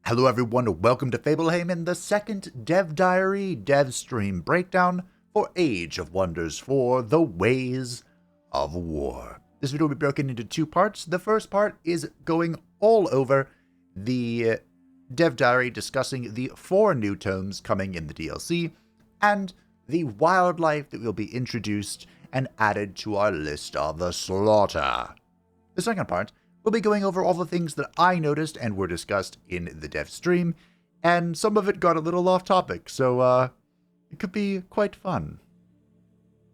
Hello everyone, welcome to Fablehaven, the second Dev Diary Dev Stream breakdown for Age of Wonders 4, The Ways of War. This video will be broken into two parts. The first part is going all over the Dev Diary, discussing the 4 new tomes coming in the DLC, and the wildlife that will be introduced and added to our list of the slaughter. The second part, we'll be going over all the things that I noticed and were discussed in the dev stream, and some of it got a little off topic, so it could be quite fun.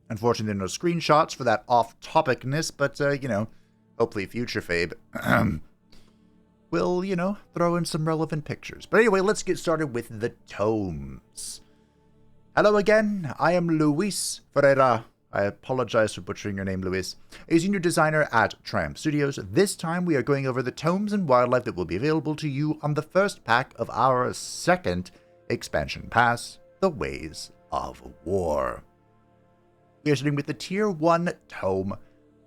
Unfortunately, there are no screenshots for that off-topicness, but, hopefully future Fabe will, throw in some relevant pictures. But anyway, let's get started with the tomes. Hello again, I am Luis Ferreira. I apologize for butchering your name, Luis. A senior designer at Triumph Studios. This time we are going over the tomes and wildlife that will be available to you on the first pack of our second expansion pass, The Ways of War. We are starting with the Tier 1 Tome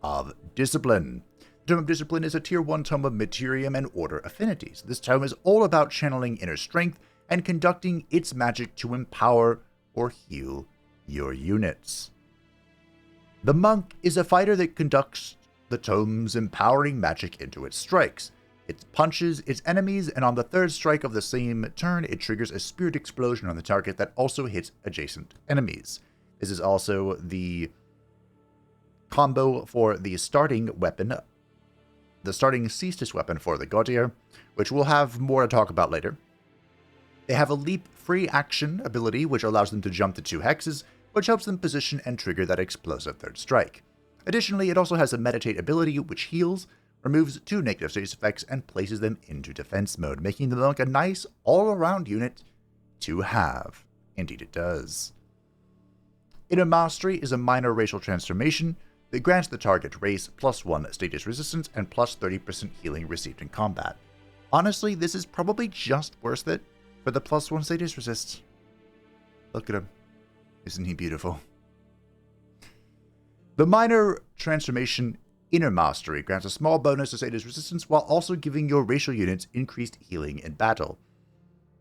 of Discipline. The Tome of Discipline is a Tier 1 tome of Materium and Order affinities. This tome is all about channeling inner strength and conducting its magic to empower or heal your units. The Monk is a fighter that conducts the tome's empowering magic into its strikes. It punches its enemies, and on the third strike of the same turn, it triggers a spirit explosion on the target that also hits adjacent enemies. This is also the combo for the starting weapon, the starting Cestus weapon for the Gaudier, which we'll have more to talk about later. They have a leap free action ability, which allows them to jump to 2 hexes, which helps them position and trigger that explosive third strike. Additionally, it also has a meditate ability, which heals, removes 2 negative status effects, and places them into defense mode, making the Monk a nice all-around unit to have. Indeed it does. Inner Mastery is a minor racial transformation that grants the target race +1 status resistance and plus 30% healing received in combat. Honestly, this is probably just worth it for the +1 status resist. Look at him. Isn't he beautiful? The minor transformation Inner Mastery grants a small bonus to status resistance while also giving your racial units increased healing in battle.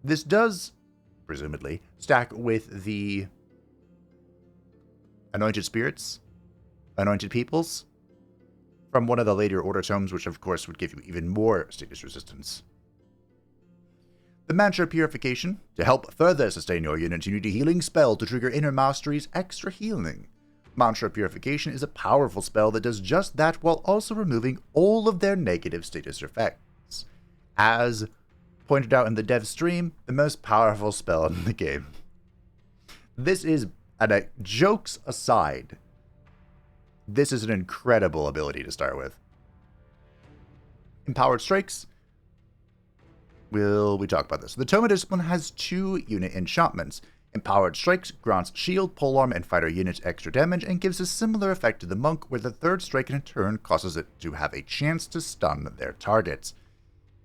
This does, presumably, stack with the Anointed Spirits, Anointed Peoples, from one of the later Order tomes, which of course would give you even more status resistance. The Mantra Purification. To help further sustain your unit, you need a healing spell to trigger Inner Mastery's extra healing. Mantra Purification is a powerful spell that does just that while also removing all of their negative status effects. As pointed out in the dev stream, the most powerful spell in the game. This is, and jokes aside, this is an incredible ability to start with. Empowered Strikes. We talk about this. The Tome of Discipline has 2 unit enchantments. Empowered Strikes grants shield, polearm, and fighter units extra damage and gives a similar effect to the Monk, where the third strike in a turn causes it to have a chance to stun their targets.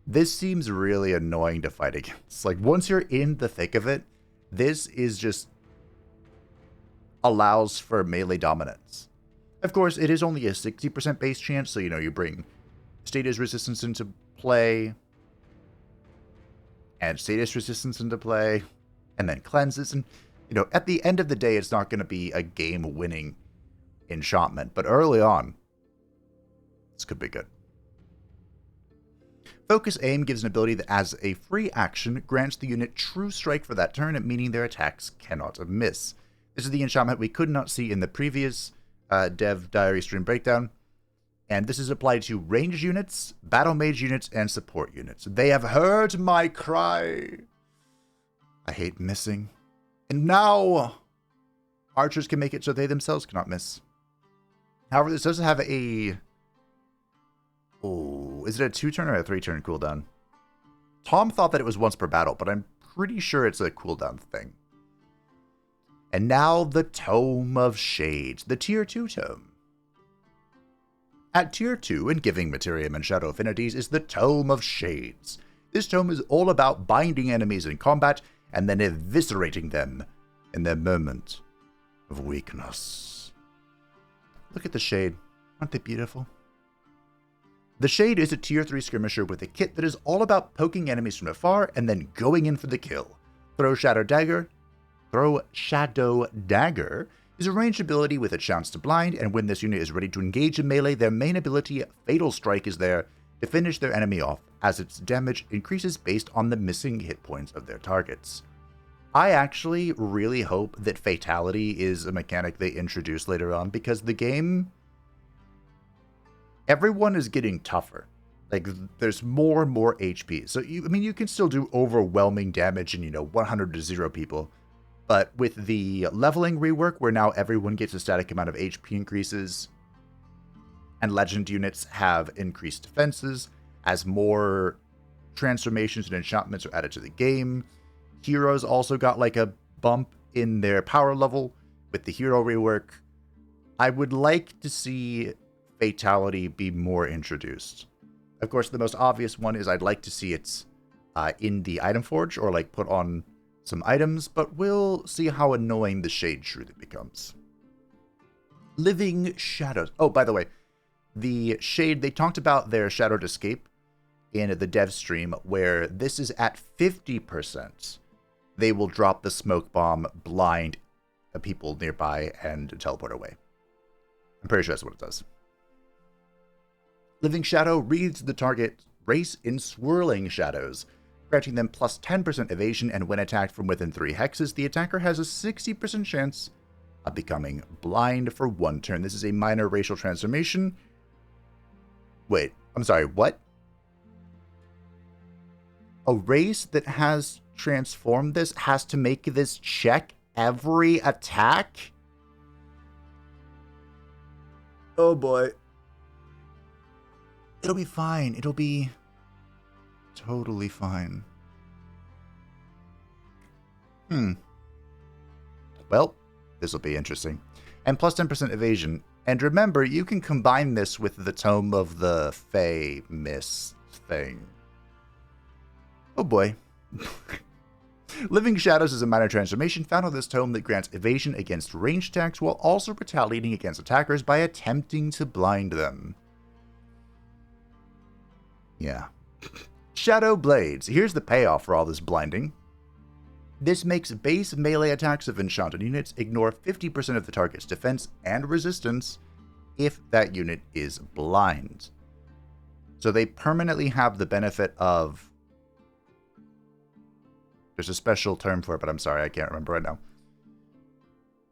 This seems really annoying to fight against. Like, once you're in the thick of it, this is just allows for melee dominance. Of course, it is only a 60% base chance, so you bring status resistance into play, and status resistance into play, and then cleanses, and, at the end of the day, it's not going to be a game-winning enchantment, but early on, this could be good. Focus Aim gives an ability that, as a free action, grants the unit true strike for that turn, meaning their attacks cannot miss. This is the enchantment we could not see in the previous Dev Diary stream breakdown, and this is applied to ranged units, battle mage units, and support units. They have heard my cry. I hate missing. And now, archers can make it so they themselves cannot miss. However, this does have a... Oh, is it a 2-turn or a 3-turn cooldown? Tom thought that it was once per battle, but I'm pretty sure it's a cooldown thing. And now, the Tome of Shades, the Tier 2 tome. At Tier 2, and giving Materium and Shadow affinities, is the Tome of Shades. This tome is all about binding enemies in combat, and then eviscerating them in their moment of weakness. Look at the shade. Aren't they beautiful? The Shade is a tier 3 skirmisher with a kit that is all about poking enemies from afar and then going in for the kill. Throw Shadow Dagger is a ranged ability with a chance to blind, and when this unit is ready to engage in melee, their main ability, Fatal Strike, is there to finish their enemy off, as its damage increases based on the missing hit points of their targets. I actually really hope that Fatality is a mechanic they introduce later on, because the game, everyone is getting tougher. Like, there's more and more HP. So, you can still do overwhelming damage and, 100 to 0 people. But with the leveling rework, where now everyone gets a static amount of HP increases, and legend units have increased defenses, as more transformations and enchantments are added to the game, heroes also got like a bump in their power level with the hero rework. I would like to see Fatality be more introduced. Of course, the most obvious one is I'd like to see it in the item forge, or like put on some items, but we'll see how annoying the Shade truly becomes. Living Shadows. Oh, by the way, the Shade, they talked about their Shadowed Escape in the dev stream, where this is at 50%. They will drop the smoke bomb, blind people nearby, and teleport away. I'm pretty sure that's what it does. Living Shadow reads the target race in swirling shadows, granting them plus 10% evasion, and when attacked from within 3 hexes, the attacker has a 60% chance of becoming blind for 1 turn. This is a minor racial transformation. Wait, I'm sorry, what? A race that has transformed this has to make this check every attack? Oh boy. It'll be fine. It'll be totally fine. Well, this will be interesting. And plus 10% evasion. And remember, you can combine this with the Tome of the Fey Mist thing. Oh boy. Living Shadows is a minor transformation found on this tome that grants evasion against ranged attacks while also retaliating against attackers by attempting to blind them. Yeah. Shadow Blades. Here's the payoff for all this blinding. This makes base melee attacks of enchanted units ignore 50% of the target's defense and resistance if that unit is blind. So they permanently have the benefit of... There's a special term for it, but I'm sorry, I can't remember right now.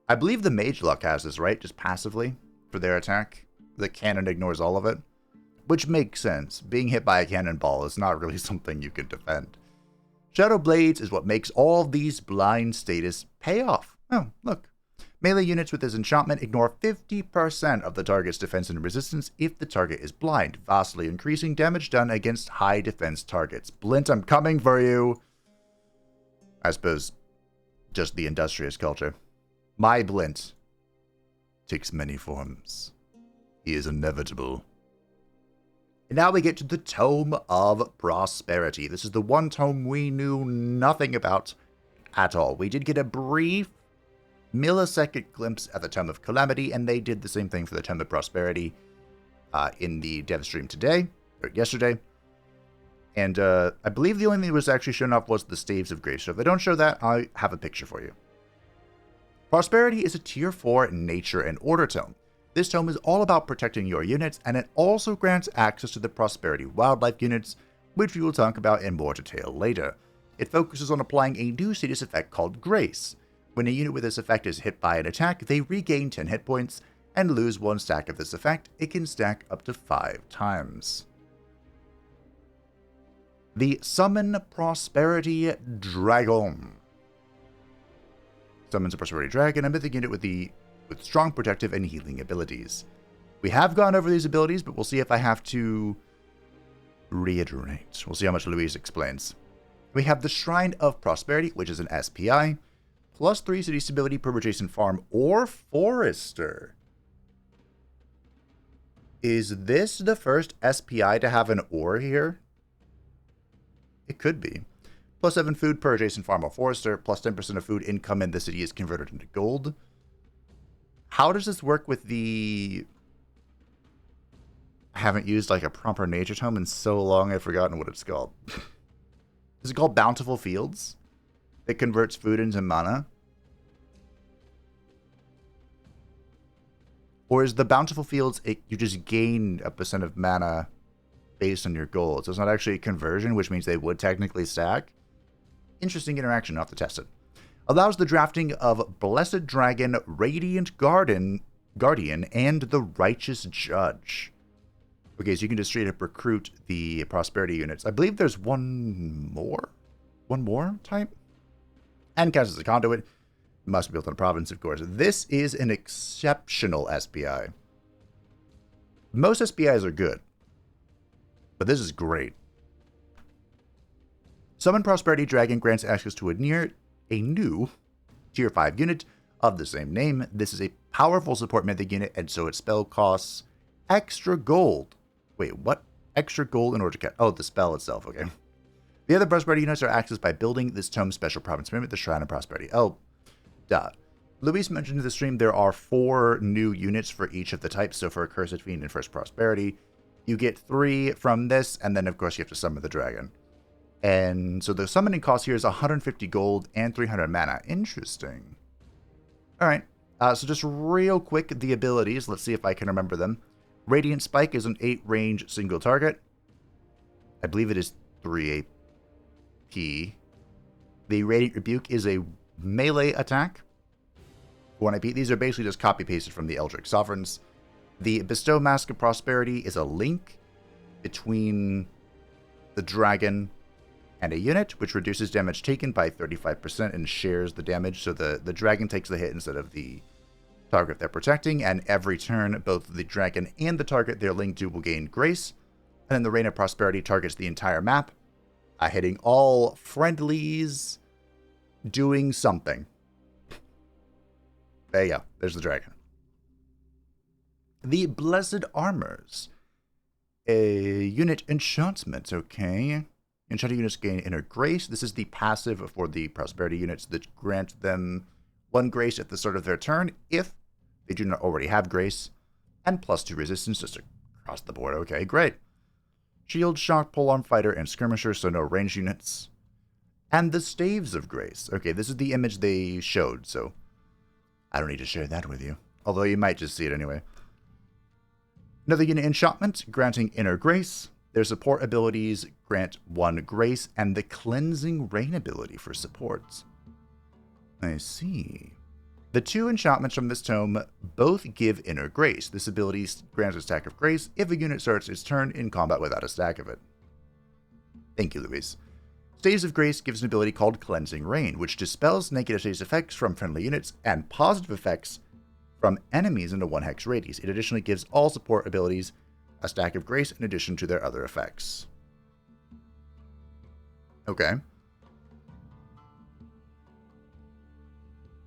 I believe the Mage Luck has this, right? Just passively for their attack. The cannon ignores all of it. Which makes sense. Being hit by a cannonball is not really something you can defend. Shadow Blades is what makes all these blind status pay off. Oh, look. Melee units with this enchantment ignore 50% of the target's defense and resistance if the target is blind, vastly increasing damage done against high defense targets. Blint, I'm coming for you! I suppose just the industrious culture. My Blint takes many forms. He is inevitable. And now we get to the Tome of Prosperity. This is the one tome we knew nothing about at all. We did get a brief millisecond glimpse at the Tome of Calamity, and they did the same thing for the Tome of Prosperity in the dev stream today, or yesterday. And I believe the only thing that was actually shown off was the Staves of Grace. So if they don't show that, I have a picture for you. Prosperity is a tier 4 nature and order tome. This tome is all about protecting your units, and it also grants access to the Prosperity wildlife units, which we will talk about in more detail later. It focuses on applying a new status effect called Grace. When a unit with this effect is hit by an attack, they regain 10 hit points and lose 1 stack of this effect. It can stack up to 5 times. The Summon Prosperity Dragon. Summons a Prosperity Dragon, a mythic unit with strong protective and healing abilities. We have gone over these abilities, but we'll see if I have to reiterate. We'll see how much Louise explains. We have the Shrine of Prosperity, which is an SPI, plus 3 city stability per adjacent farm or forester. Is this the first SPI to have an ore here? It could be. Plus 7 food per adjacent farm or forester, plus 10% of food income in the city is converted into gold. How does this work with the... I haven't used like a proper nature tome in so long I've forgotten what it's called. Is it called Bountiful Fields? It converts food into mana? Or is the Bountiful Fields, you just gain a % of mana based on your goals? So it's not actually a conversion, which means they would technically stack. Interesting interaction, I'll have to test it. Allows the drafting of Blessed Dragon, Radiant Guardian, and the Righteous Judge. Okay, so you can just straight up recruit the Prosperity units. I believe there's one more type? And counts as a conduit. Must be built on a province, of course. This is an exceptional SPI. Most SPIs are good, but this is great. Summon Prosperity Dragon grants access to a new Tier 5 unit of the same name. This is a powerful support mythic unit, and so its spell costs extra gold. Wait, what? Extra gold in order to get... Oh, the spell itself, okay. The other Prosperity units are accessed by building this Tome Special Province Mimic, the Shrine of Prosperity. Oh, duh. Luis mentioned in the stream there are 4 new units for each of the types. So for Accursed Fiend and First Prosperity, you get 3 from this, and then of course you have to summon the dragon. And so the summoning cost here is 150 gold and 300 mana. Interesting. Alright, so just real quick, the abilities. Let's see if I can remember them. Radiant Spike is an 8 range single target. I believe it is 3 AP. The Radiant Rebuke is a melee attack. 1 AP. These are basically just copy-pasted from the Eldritch Sovereigns. The Bestow Mask of Prosperity is a link between the dragon and a unit, which reduces damage taken by 35% and shares the damage. So the dragon takes the hit instead of the target they're protecting, and every turn, both the dragon and the target they're linked to will gain grace. And then the Reign of Prosperity targets the entire map, hitting all friendlies doing something. There you go. There's the dragon. The Blessed Armors. A unit enchantment, okay. Enchanted units gain Inner Grace. This is the passive for the Prosperity units that grant them 1 grace at the start of their turn if they do not already have grace, and +2 resistance just across the board. Okay, great. Shield, Shock, Polearm Fighter, and Skirmisher, so no range units. And the Staves of Grace. Okay, this is the image they showed, so I don't need to share that with you. Although you might just see it anyway. Another unit enchantment, granting Inner Grace. Their support abilities grant 1 grace, and the Cleansing Rain ability for supports. I see. The 2 enchantments from this tome both give Inner Grace. This ability grants a stack of grace if a unit starts its turn in combat without a stack of it. Thank you, Luis. Staves of Grace gives an ability called Cleansing Rain, which dispels negative status effects from friendly units and positive effects from enemies in a 1 hex radius. It additionally gives all support abilities a stack of grace in addition to their other effects. Okay.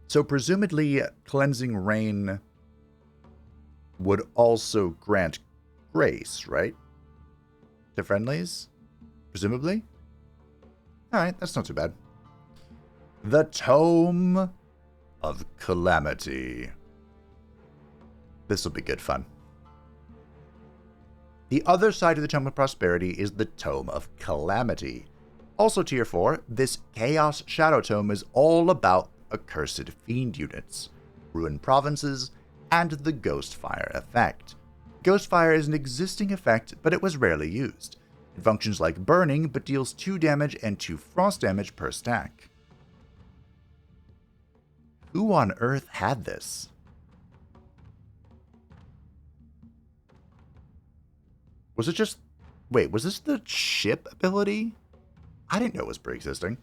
So presumably, Cleansing Rain would also grant grace, right? To friendlies? Presumably? Alright, that's not too bad. The Tome of Calamity. This will be good fun. The other side of the Tome of Prosperity is the Tome of Calamity. Also tier 4, this Chaos Shadow Tome is all about Accursed Fiend units, Ruined Provinces, and the Ghostfire effect. Ghostfire is an existing effect, but it was rarely used. It functions like burning, but deals 2 damage and 2 frost damage per stack. Who on earth had this? Was it just... Wait, was this the ship ability? I didn't know it was pre-existing.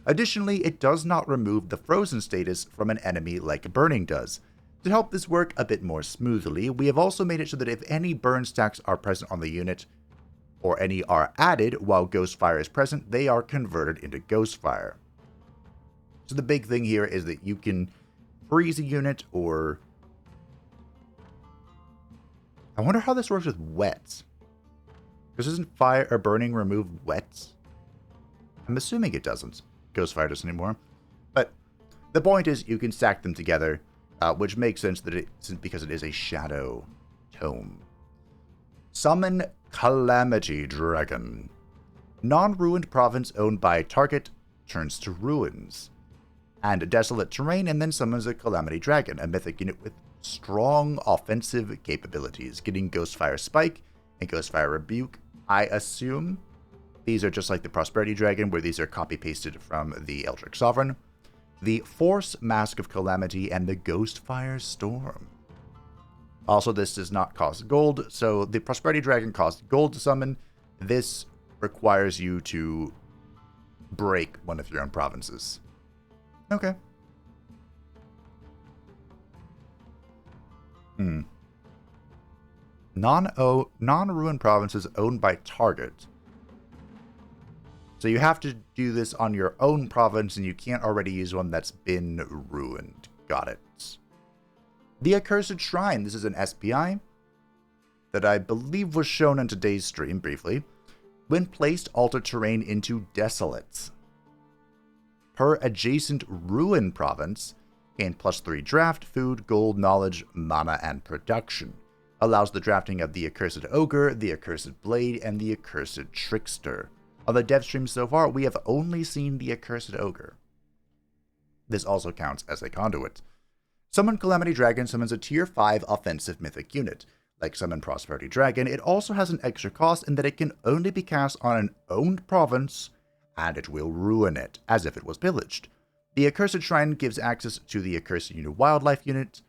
Additionally, it does not remove the frozen status from an enemy like burning does. To help this work a bit more smoothly, we have also made it so that if any burn stacks are present on the unit, or any are added while Ghostfire is present, they are converted into Ghostfire. So the big thing here is that you can freeze a unit, or... I wonder how this works with wet. Because doesn't fire or burning remove wet? I'm assuming it doesn't. Ghostfire doesn't anymore. But the point is you can stack them together, which makes sense that because it is a shadow tome. Summon Calamity Dragon. Non-ruined province owned by target turns to ruins and desolate terrain, and then summons a Calamity Dragon, a mythic unit with strong offensive capabilities, getting Ghostfire Spike and Ghostfire Rebuke. I assume these are just like the Prosperity Dragon, where these are copy-pasted from the Eldritch Sovereign, the Force Mask of Calamity, and the Ghostfire Storm. Also, this does not cost gold, so the Prosperity Dragon costs gold to summon. This requires you to break one of your own provinces. Okay. Non-ruined provinces owned by target. So you have to do this on your own province, and you can't already use one that's been ruined. Got it. The Accursed Shrine. This is an SPI that I believe was shown in today's stream briefly. When placed, alter terrain into Desolate. Per adjacent ruin province, gain +3 draft, food, gold, knowledge, mana, and production. Allows the drafting of the Accursed Ogre, the Accursed Blade, and the Accursed Trickster. On the dev stream so far, we have only seen the Accursed Ogre. This also counts as a conduit. Summon Calamity Dragon summons a tier 5 offensive mythic unit. Like Summon Prosperity Dragon, it also has an extra cost in that it can only be cast on an owned province, and it will ruin it, as if it was pillaged. The Accursed Shrine gives access to the Accursed Unit Wildlife unit,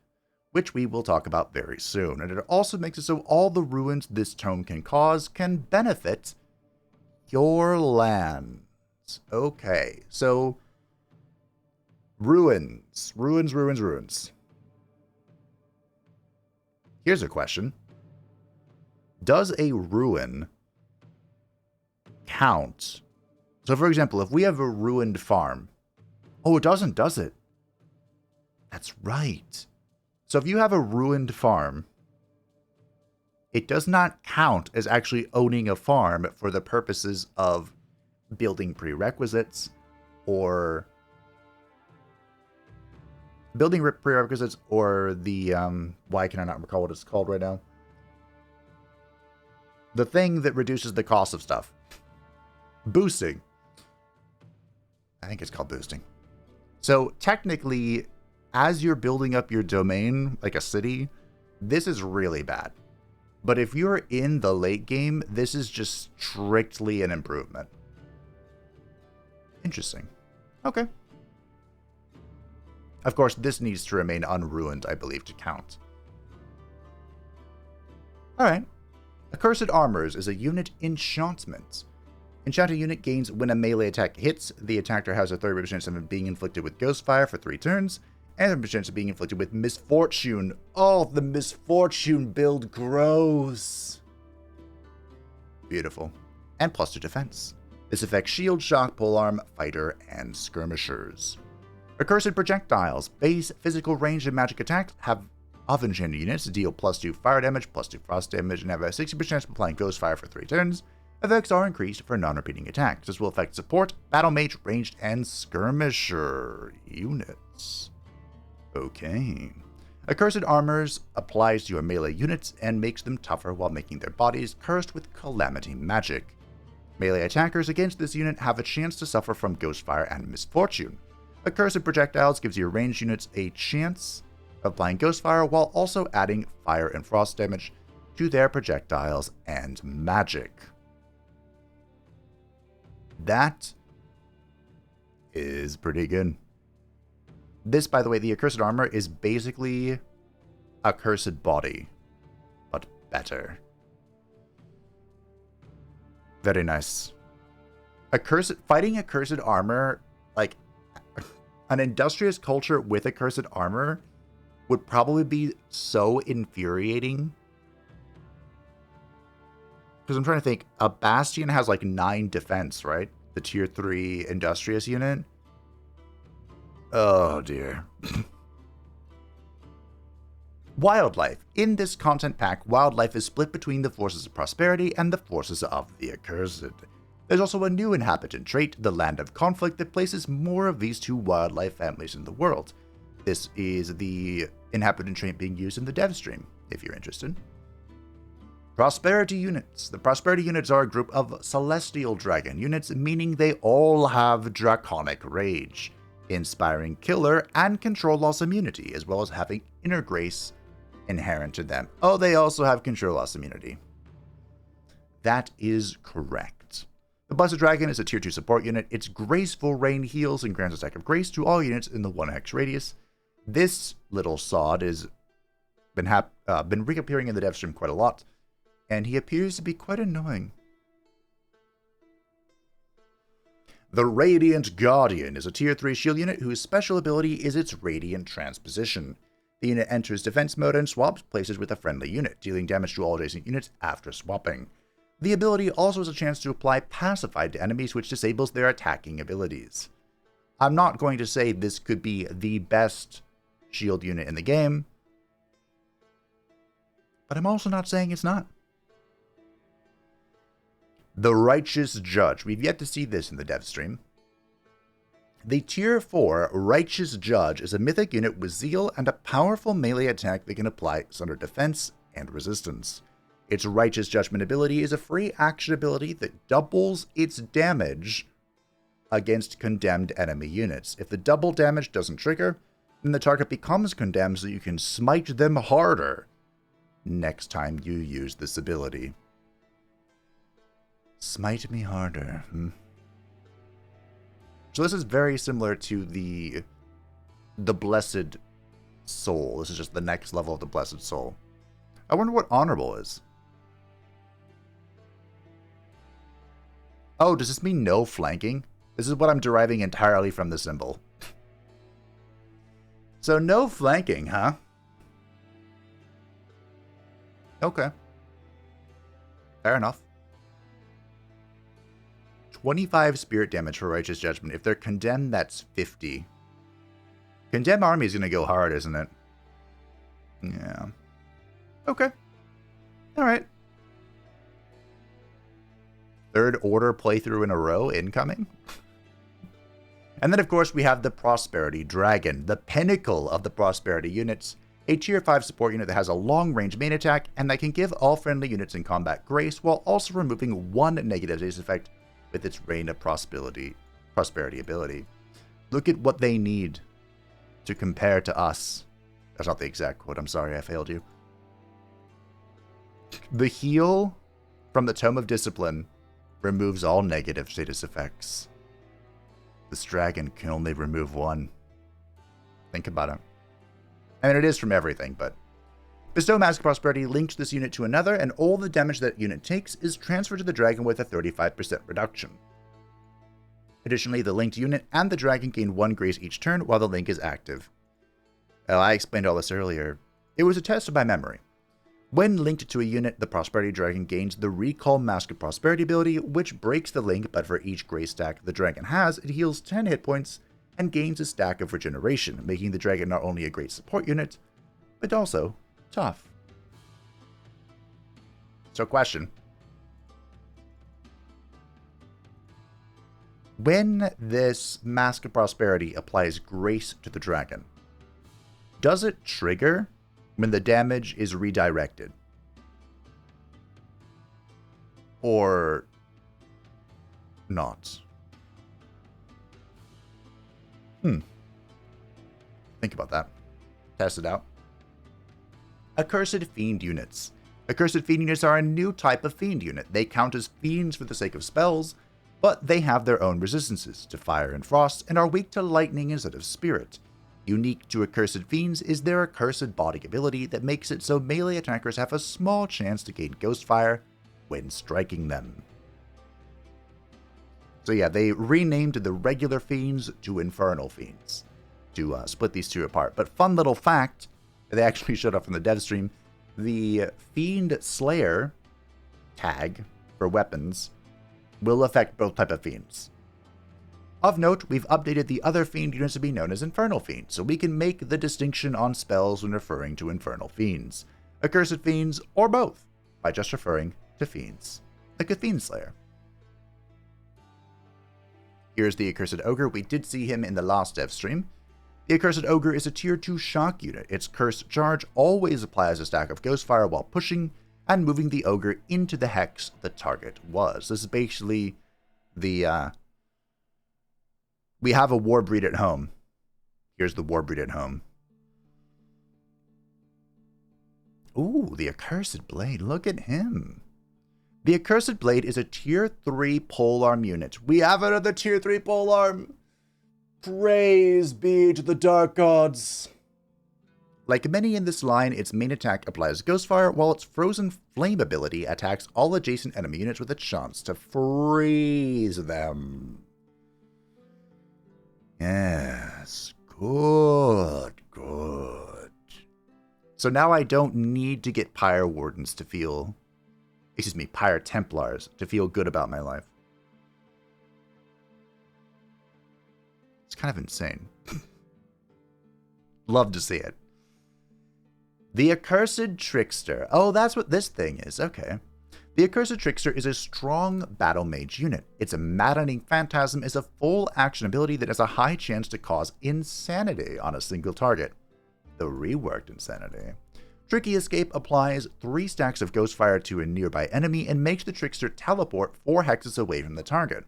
which we will talk about very soon, and it also makes it so all the ruins this tome can cause can benefit your lands. Okay, so ruins. Here's a question. Does a ruin count? So for example, if we have a ruined farm. Oh, it doesn't, does it? That's right. So if you have a ruined farm, it does not count as actually owning a farm for the purposes of building prerequisites or the, why can I not recall what it's called right now? The thing that reduces the cost of stuff. Boosting. I think it's called boosting. So technically, as you're building up your domain, like a city, this is really bad. But if you're in the late game, this is just strictly an improvement. Interesting. Okay. Of course, this needs to remain unruined, I believe, to count. Alright. Accursed Armors is a unit enchantment. Enchanted unit gains when a melee attack hits. The attacker has a 30% chance of being inflicted with Ghostfire for 3 turns, and a 30% chance of being inflicted with Misfortune. Oh, the Misfortune build grows. Beautiful. And +2 defense. This affects Shield, Shock, Polearm, Fighter, and Skirmishers. Accursed Projectiles. Base physical range and magic attacks of enchanted units deal +2 fire damage, +2 frost damage, and have a 60% chance of applying Ghostfire for 3 turns. Effects are increased for non-repeating attacks. This will affect support, battle mage, ranged, and skirmisher units. Okay. Accursed Armors applies to your melee units and makes them tougher while making their bodies cursed with calamity magic. Melee attackers against this unit have a chance to suffer from Ghostfire and Misfortune. Accursed Projectiles gives your ranged units a chance of applying Ghostfire while also adding fire and frost damage to their projectiles and magic. That is pretty good. This, by the way, the Accursed Armor is basically Accursed Body, but better. Very nice. Fighting Accursed Armor, like an industrious culture with Accursed Armor, would probably be so infuriating. Because I'm trying to think, a Bastion has like 9 defense, right? The tier 3 industrious unit. Oh dear. Wildlife. In this content pack, Wildlife is split between the forces of prosperity and the forces of the accursed. There's also a new inhabitant trait, the Land of Conflict, that places more of these 2 wildlife families in the world. This is the inhabitant trait being used in the dev stream, if you're interested. Prosperity units. The Prosperity units are a group of Celestial Dragon units, meaning they all have Draconic Rage, Inspiring Killer, and Control Loss Immunity, as well as having Inner Grace inherent to them. Oh, they also have Control Loss Immunity. That is correct. The Blessed Dragon is a Tier 2 support unit. Its Graceful Rain heals and grants a stack of Grace to all units in the 1 hex radius. This little sod has been reappearing in the dev stream quite a lot, and he appears to be quite annoying. The Radiant Guardian is a Tier 3 shield unit whose special ability is its Radiant Transposition. The unit enters defense mode and swaps places with a friendly unit, dealing damage to all adjacent units after swapping. The ability also has a chance to apply Pacified to enemies, which disables their attacking abilities. I'm not going to say this could be the best shield unit in the game, but I'm also not saying it's not. The Righteous Judge. We've yet to see this in the dev stream. The Tier 4 Righteous Judge is a mythic unit with zeal and a powerful melee attack that can apply under defense and resistance. Its Righteous Judgment ability is a free action ability that doubles its damage against condemned enemy units. If the double damage doesn't trigger, then the target becomes condemned so you can smite them harder next time you use this ability. Smite me harder. So this is very similar to the Blessed Soul. This is just the next level of the Blessed Soul. I wonder what Honorable is. Oh, does this mean no flanking? This is what I'm deriving entirely from the symbol. So no flanking, huh? Okay. Fair enough. 25 spirit damage for Righteous Judgment. If they're condemned, that's 50. Condemned army is going to go hard, isn't it? Yeah. Okay. Alright. Third order playthrough in a row incoming. And then, of course, we have the Prosperity Dragon, the pinnacle of the Prosperity units. A Tier 5 support unit that has a long-range main attack and that can give all friendly units in combat grace while also removing one negative haste effect with its Reign of Prosperity ability. Look at what they need to compare to us. That's not the exact quote. I'm sorry, I failed you. The heal from the Tome of Discipline removes all negative status effects. This dragon can only remove one. Think about it. I mean, it is from everything, but Bestow Mask of Prosperity links this unit to another, and all the damage that unit takes is transferred to the dragon with a 35% reduction. Additionally, the linked unit and the dragon gain 1 grace each turn while the link is active. I explained all this earlier. It was a test by memory. When linked to a unit, the Prosperity Dragon gains the Recall Mask of Prosperity ability, which breaks the link, but for each grace stack the dragon has, it heals 10 hit points and gains a stack of regeneration, making the dragon not only a great support unit, but also tough. So question. When this Mask of Prosperity applies grace to the dragon, does it trigger when the damage is redirected? Or not? Think about that. Test it out. Accursed Fiend units. Accursed Fiend units are a new type of Fiend unit. They count as fiends for the sake of spells, but they have their own resistances to fire and frost and are weak to lightning instead of spirit. Unique to Accursed Fiends is their Accursed Body ability that makes it so melee attackers have a small chance to gain Ghostfire when striking them. So yeah, they renamed the regular Fiends to Infernal Fiends to split these two apart. But fun little fact, they actually showed up in the dev stream, the Fiend Slayer tag for weapons will affect both type of Fiends. Of note, we've updated the other Fiend units to be known as Infernal Fiends, so we can make the distinction on spells when referring to Infernal Fiends, Accursed Fiends, or both, by just referring to Fiends, like a Fiend Slayer. Here's the Accursed Ogre. We did see him in the last dev stream. The Accursed Ogre is a Tier 2 shock unit. Its Curse Charge always applies a stack of Ghostfire while pushing, and moving the ogre into the hex the target was. This is basically the, we have a Warbreed at home. Here's the Warbreed at home. Ooh, the Accursed Blade. Look at him. The Accursed Blade is a tier 3 polearm unit. We have another tier 3 polearm. Praise be to the dark gods. Like many in this line, its main attack applies Ghostfire, while its Frozen Flame ability attacks all adjacent enemy units with a chance to freeze them. Yes, good. So now I don't need to get Pyre Wardens to feel... Excuse me, Pyre Templars to feel good about my life. It's kind of insane. Love to see it. The Accursed Trickster. Oh, that's what this thing is. Okay. The Accursed Trickster is a strong battle mage unit. Its Maddening Phantasm is a full action ability that has a high chance to cause insanity on a single target. The reworked insanity. Tricky Escape applies 3 stacks of Ghostfire to a nearby enemy and makes the Trickster teleport 4 hexes away from the target.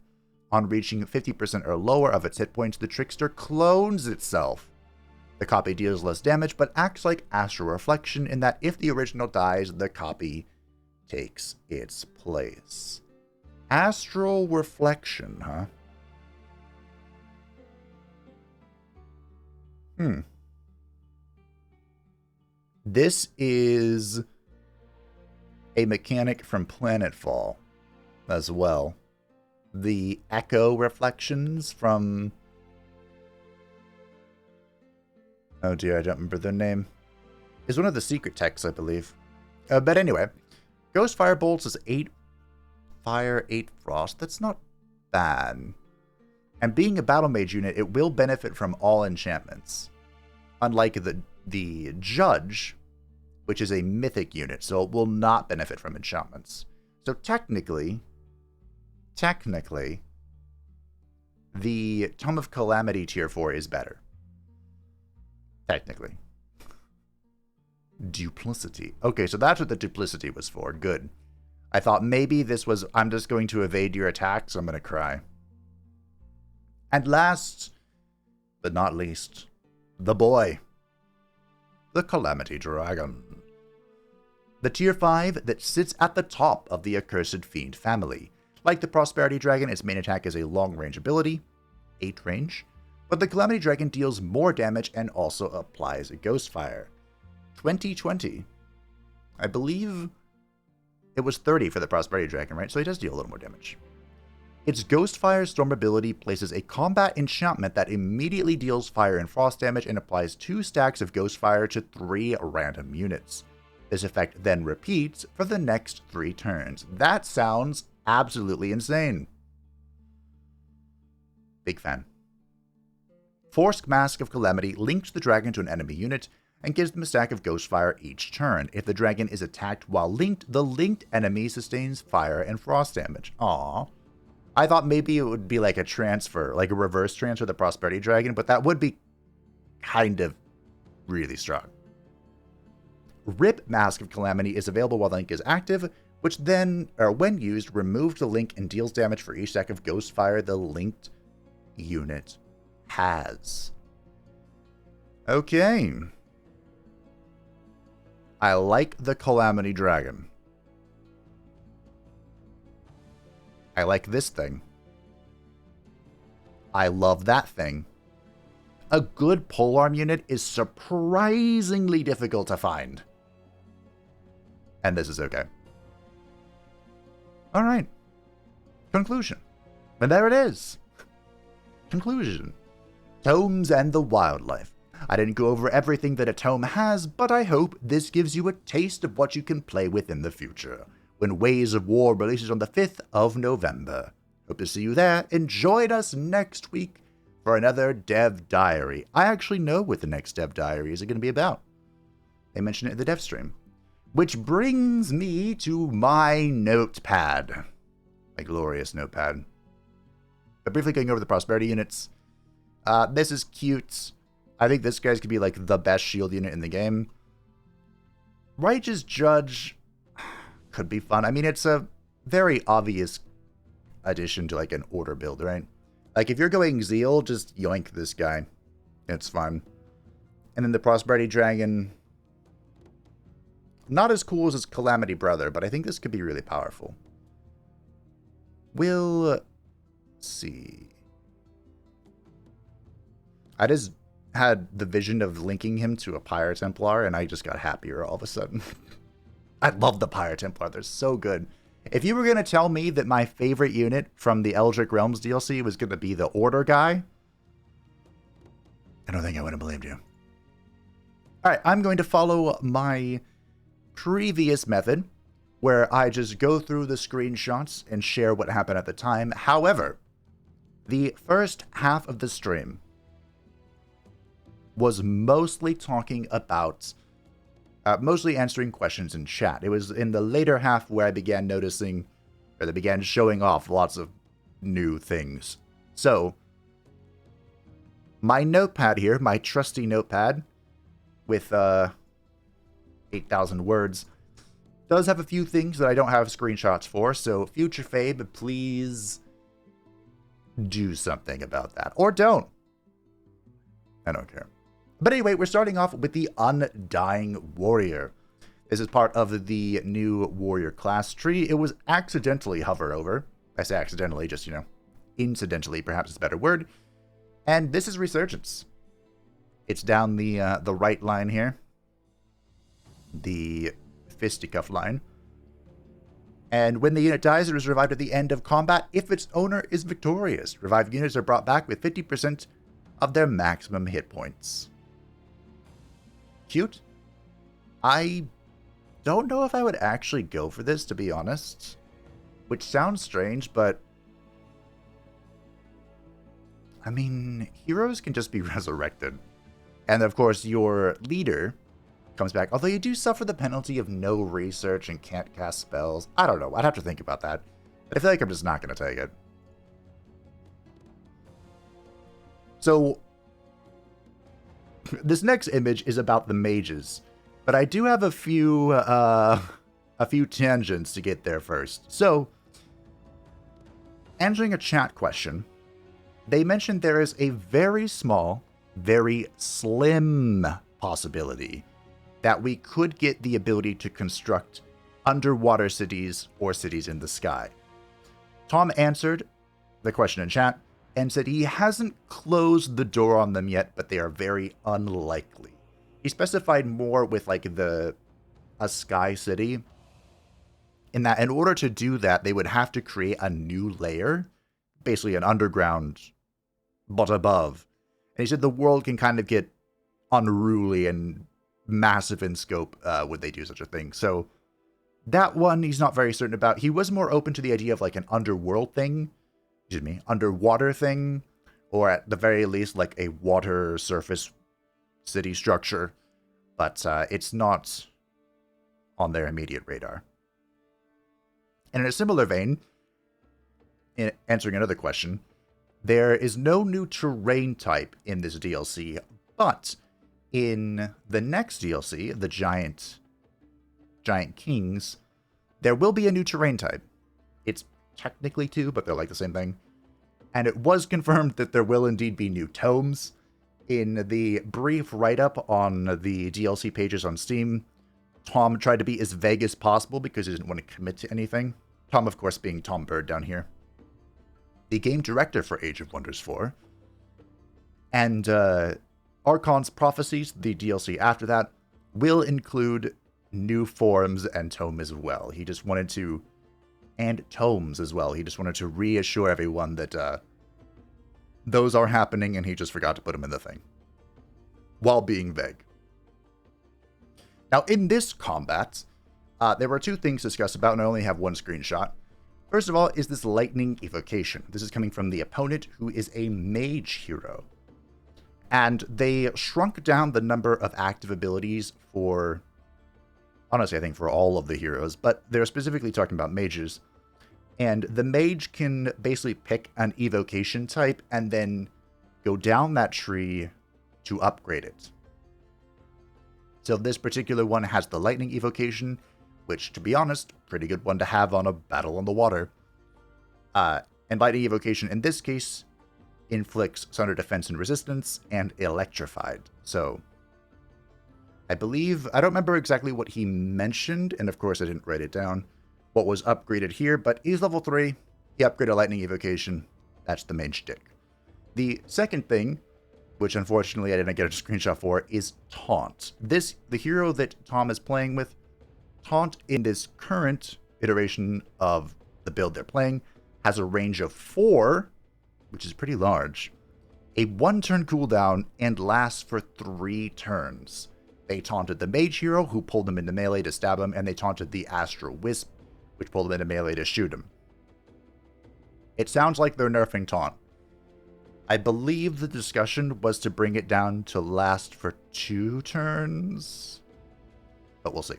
On reaching 50% or lower of its hit points, the Trickster clones itself. The copy deals less damage, but acts like Astral Reflection in that if the original dies, the copy takes its place. Astral Reflection, huh? This is a mechanic from Planetfall as well. The Echo Reflections from... Oh dear, I don't remember their name. It's one of the secret texts, I believe. But anyway, Ghost Firebolts is 8 fire, 8 frost. That's not bad. And being a battle mage unit, it will benefit from all enchantments. Unlike the Judge, which is a mythic unit, so it will not benefit from enchantments. So technically, the Tome of Calamity tier 4 is better. Technically. Duplicity. Okay, so that's what the duplicity was for. Good. I thought maybe this was, I'm just going to evade your attack, so I'm going to cry. And last, but not least, the boy. The Calamity Dragon. The tier 5 that sits at the top of the Accursed Fiend family. Like the Prosperity Dragon, its main attack is a long-range ability, 8 range, but the Calamity Dragon deals more damage and also applies a Ghostfire. 2020. I believe it was 30 for the Prosperity Dragon, right? So he does deal a little more damage. Its Ghostfire Storm ability places a combat enchantment that immediately deals fire and frost damage and applies 2 stacks of Ghostfire to 3 random units. This effect then repeats for the next 3 turns. That sounds absolutely insane. Big fan. Forced Mask of Calamity links the dragon to an enemy unit and gives them a stack of Ghostfire each turn. If the dragon is attacked while linked, the linked enemy sustains fire and frost damage. Aww. I thought maybe it would be like a transfer, like a reverse transfer of the Prosperity Dragon, but that would be kind of really strong. Rip Mask of Calamity is available while the link is active, which then, or when used, removes the link and deals damage for each stack of Ghostfire the linked unit has. Okay. I like the Calamity Dragon. I like this thing. I love that thing. A good polearm unit is surprisingly difficult to find. And this is okay. Alright. Conclusion. And there it is. Conclusion. Tomes and the wildlife. I didn't go over everything that a tome has, but I hope this gives you a taste of what you can play with in the future, when Ways of War releases on the 5th of November. Hope to see you there, and join us next week for another Dev Diary. I actually know what the next Dev Diary is going to be about. They mentioned it in the Dev stream. Which brings me to my notepad. My glorious notepad. But briefly going over the Prosperity units. This is cute. I think this guy's could be like the best shield unit in the game. Righteous Judge. could be fun. I mean, it's a very obvious addition to like an order build, right? Like if you're going Zeal, just yoink this guy. It's fun. And then the Prosperity Dragon, not as cool as his Calamity Brother, but I think this could be really powerful. We'll see. I just had the vision of linking him to a Pyre Templar, and I just got happier all of a sudden. I love the Pyre Templar. They're so good. If you were going to tell me that my favorite unit from the Eldritch Realms DLC was going to be the Order guy, I don't think I would have believed you. Alright, I'm going to follow my previous method, where I just go through the screenshots and share what happened at the time. However, the first half of the stream was mostly talking about, mostly answering questions in chat. It was in the later half where I began noticing, or they began showing off lots of new things. So, my notepad here, my trusty notepad, with 8,000 words, does have a few things that I don't have screenshots for, so future Fabe, please do something about that. Or don't. I don't care. But anyway, we're starting off with the Undying Warrior. This is part of the new warrior class tree. It was accidentally hovered over. I say accidentally, just, incidentally, perhaps is a better word. And this is Resurgence. It's down the right line here. The fisticuff line. And when the unit dies, it is revived at the end of combat if its owner is victorious. Revived units are brought back with 50% of their maximum hit points. Cute. I don't know if I would actually go for this, to be honest. Which sounds strange, but I mean, heroes can just be resurrected. And of course, your leader comes back, although you do suffer the penalty of no research and can't cast spells. I don't know. I'd have to think about that. But I feel like I'm just not going to take it. So, this next image is about the mages. But I do have a few tangents to get there first. So, answering a chat question, they mentioned there is a very small, very slim possibility that we could get the ability to construct underwater cities or cities in the sky. Tom answered the question in chat and said he hasn't closed the door on them yet, but they are very unlikely. He specified more with like a sky city, in that in order to do that, they would have to create a new layer, basically an underground, but above. And he said the world can kind of get unruly and massive in scope would they do such a thing. So that one he's not very certain about. He was more open to the idea of like an underworld thing, underwater thing, or at the very least like a water surface city structure, but it's not on their immediate radar. And in a similar vein, in answering another question, there is no new terrain type in this DLC, but in the next DLC, the Giant Kings, there will be a new terrain type. It's technically two, but they're like the same thing. And it was confirmed that there will indeed be new tomes. In the brief write-up on the DLC pages on Steam, Tom tried to be as vague as possible because he didn't want to commit to anything. Tom, of course, being Tom Bird down here. The game director for Age of Wonders 4. And Archon's Prophecies, the DLC after that, will include new forms and tome as well. He just wanted to... And tomes as well. He just wanted to reassure everyone that those are happening, and he just forgot to put them in the thing. While being vague. Now, in this combat, there were two things discussed about, and I only have one screenshot. First of all is this Lightning Evocation. This is coming from the opponent, who is a mage hero. And they shrunk down the number of active abilities for, honestly, I think for all of the heroes, but they're specifically talking about mages. And the mage can basically pick an evocation type and then go down that tree to upgrade it. So this particular one has the Lightning Evocation, which, to be honest, pretty good one to have on a battle on the water. And Lightning Evocation, in this case, inflicts Thunder Defense and Resistance, and Electrified. So, I believe, I don't remember exactly what he mentioned, and of course I didn't write it down, what was upgraded here, but he's level 3, he upgraded Lightning Evocation, that's the main shtick. The second thing, which unfortunately I didn't get a screenshot for, is Taunt. The hero that Tom is playing with, Taunt in this current iteration of the build they're playing, has a range of 4, which is pretty large, a 1-turn cooldown, and lasts for 3 turns. They taunted the Mage hero, who pulled him into melee to stab him, and they taunted the Astral Wisp, which pulled him into melee to shoot him. It sounds like they're nerfing Taunt. I believe the discussion was to bring it down to last for 2 turns, but we'll see.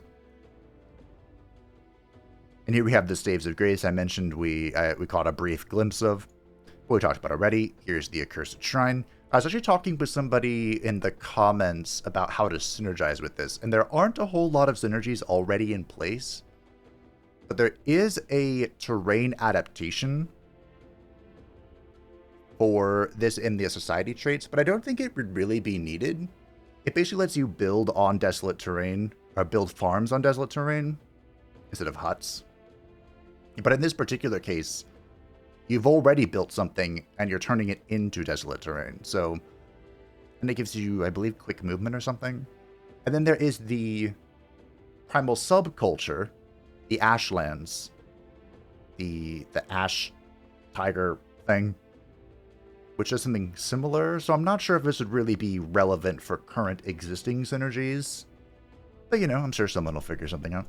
And here we have the Staves of Grace I mentioned we caught a brief glimpse of. What we talked about already. Here's the Accursed Shrine. I was actually talking with somebody in the comments about how to synergize with this, and there aren't a whole lot of synergies already in place, but there is a terrain adaptation for this in the society traits, but I don't think it would really be needed. It basically lets you build on desolate terrain, or build farms on desolate terrain, instead of huts. But in this particular case, you've already built something, and you're turning it into desolate terrain. So, and it gives you, I believe, quick movement or something. And then there is the primal subculture, the Ashlands, the Ash Tiger thing, which is something similar. So I'm not sure if this would really be relevant for current existing synergies. But, you know, I'm sure someone will figure something out.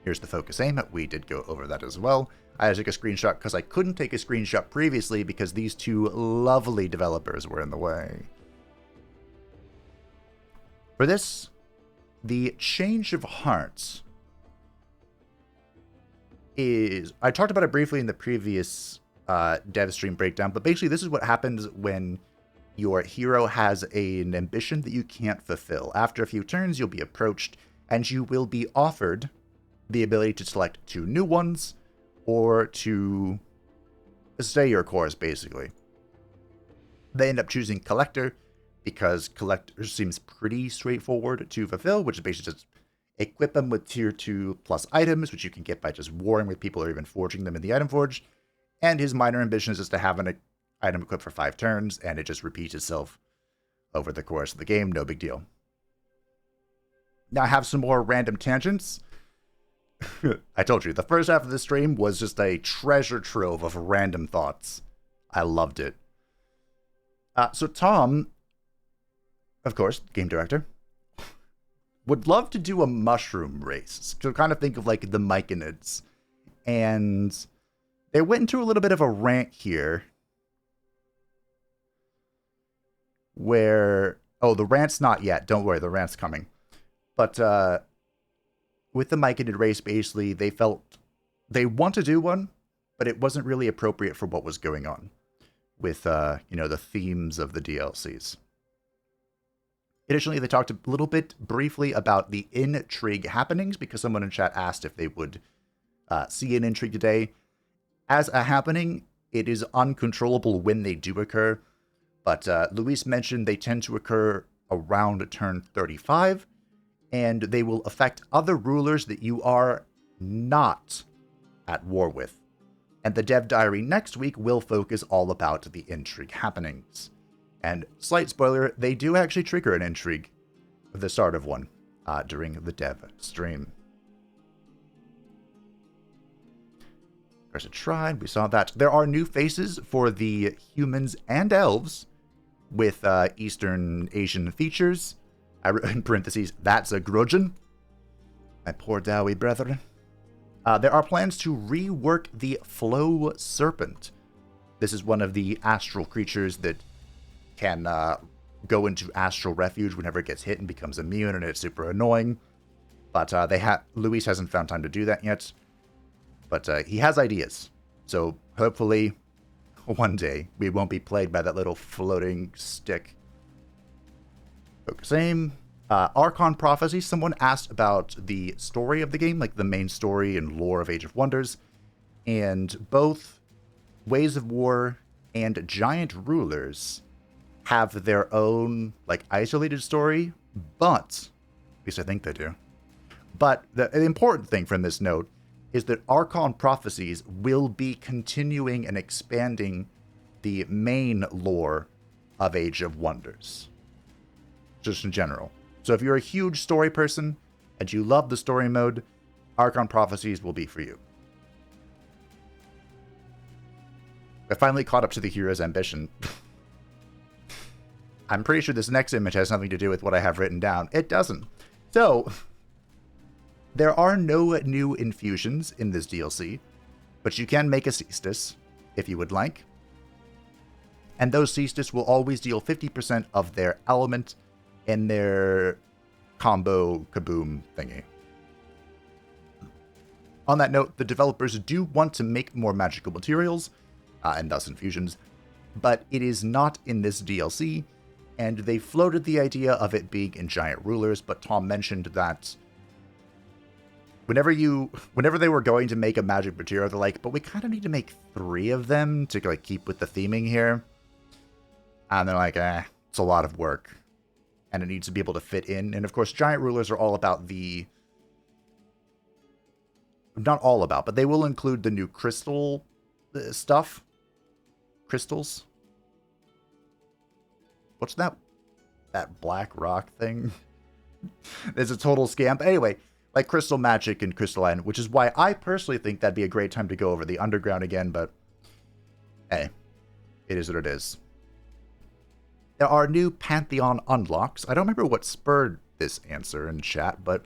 Here's the focus aim. We did go over that as well. I took a screenshot because I couldn't take a screenshot previously because these 2 lovely developers were in the way. For this, the Change of Hearts is... I talked about it briefly in the previous dev stream breakdown, but basically this is what happens when your hero has an ambition that you can't fulfill. After a few turns, you'll be approached, and you will be offered the ability to select 2 new ones, or to stay your course, basically. They end up choosing Collector, because Collector seems pretty straightforward to fulfill, which is basically just equip them with tier 2 plus items, which you can get by just warring with people or even forging them in the item forge. And his minor ambition is just to have an item equipped for 5 turns, and it just repeats itself over the course of the game, no big deal. Now I have some more random tangents. I told you, the first half of the stream was just a treasure trove of random thoughts. I loved it. So Tom, of course, game director, would love to do a mushroom race. So kind of think of like the Myconids. And they went into a little bit of a rant here. Where... Oh, the rant's not yet. Don't worry, the rant's coming. But, with the Myconid race, basically, they felt they want to do one, but it wasn't really appropriate for what was going on with, the themes of the DLCs. Additionally, they talked a little bit briefly about the intrigue happenings, because someone in chat asked if they would see an intrigue today. As a happening, it is uncontrollable when they do occur, but Luis mentioned they tend to occur around turn 35, and they will affect other rulers that you are not at war with. And the dev diary next week will focus all about the intrigue happenings. And slight spoiler, they do actually trigger an intrigue at the start of one during the dev stream. There's a shrine, we saw that. There are new faces for the humans and elves with Eastern Asian features. I wrote in parentheses, that's a grudgeon. My poor Dowie brethren. There are plans to rework the Flow Serpent. This is one of the astral creatures that can go into astral refuge whenever it gets hit and becomes immune, and it's super annoying. But Luis hasn't found time to do that yet. But he has ideas. So hopefully one day we won't be plagued by that little floating stick. Focus aim. Archon Prophecy, someone asked about the story of the game, like the main story and lore of Age of Wonders, and both Ways of War and Giant Rulers have their own, like, isolated story, but, at least I think they do, but the important thing from this note is that Archon Prophecies will be continuing and expanding the main lore of Age of Wonders, just in general. So if you're a huge story person and you love the story mode, Archon Prophecies will be for you. I finally caught up to the hero's ambition. I'm pretty sure this next image has nothing to do with what I have written down. It doesn't. So, there are no new infusions in this DLC, but you can make a Cestus if you would like. And those Cestus will always deal 50% of their element in their combo kaboom thingy. On that note, the developers do want to make more magical materials, and thus infusions, but it is not in this DLC, and they floated the idea of it being in Giant Rulers, but Tom mentioned that whenever they were going to make a magic material, they're like, but we kind of need to make 3 of them to, like, keep with the theming here. And they're like, it's a lot of work, and it needs to be able to fit in. And of course, Giant Rulers are all about not all about, but they will include the new crystal stuff. Crystals? What's that black rock thing? It's a total scam. But anyway, like Crystal Magic and Crystalline, which is why I personally think that'd be a great time to go over the Underground again, but hey, it is what it is. There are new Pantheon unlocks. I don't remember what spurred this answer in chat, but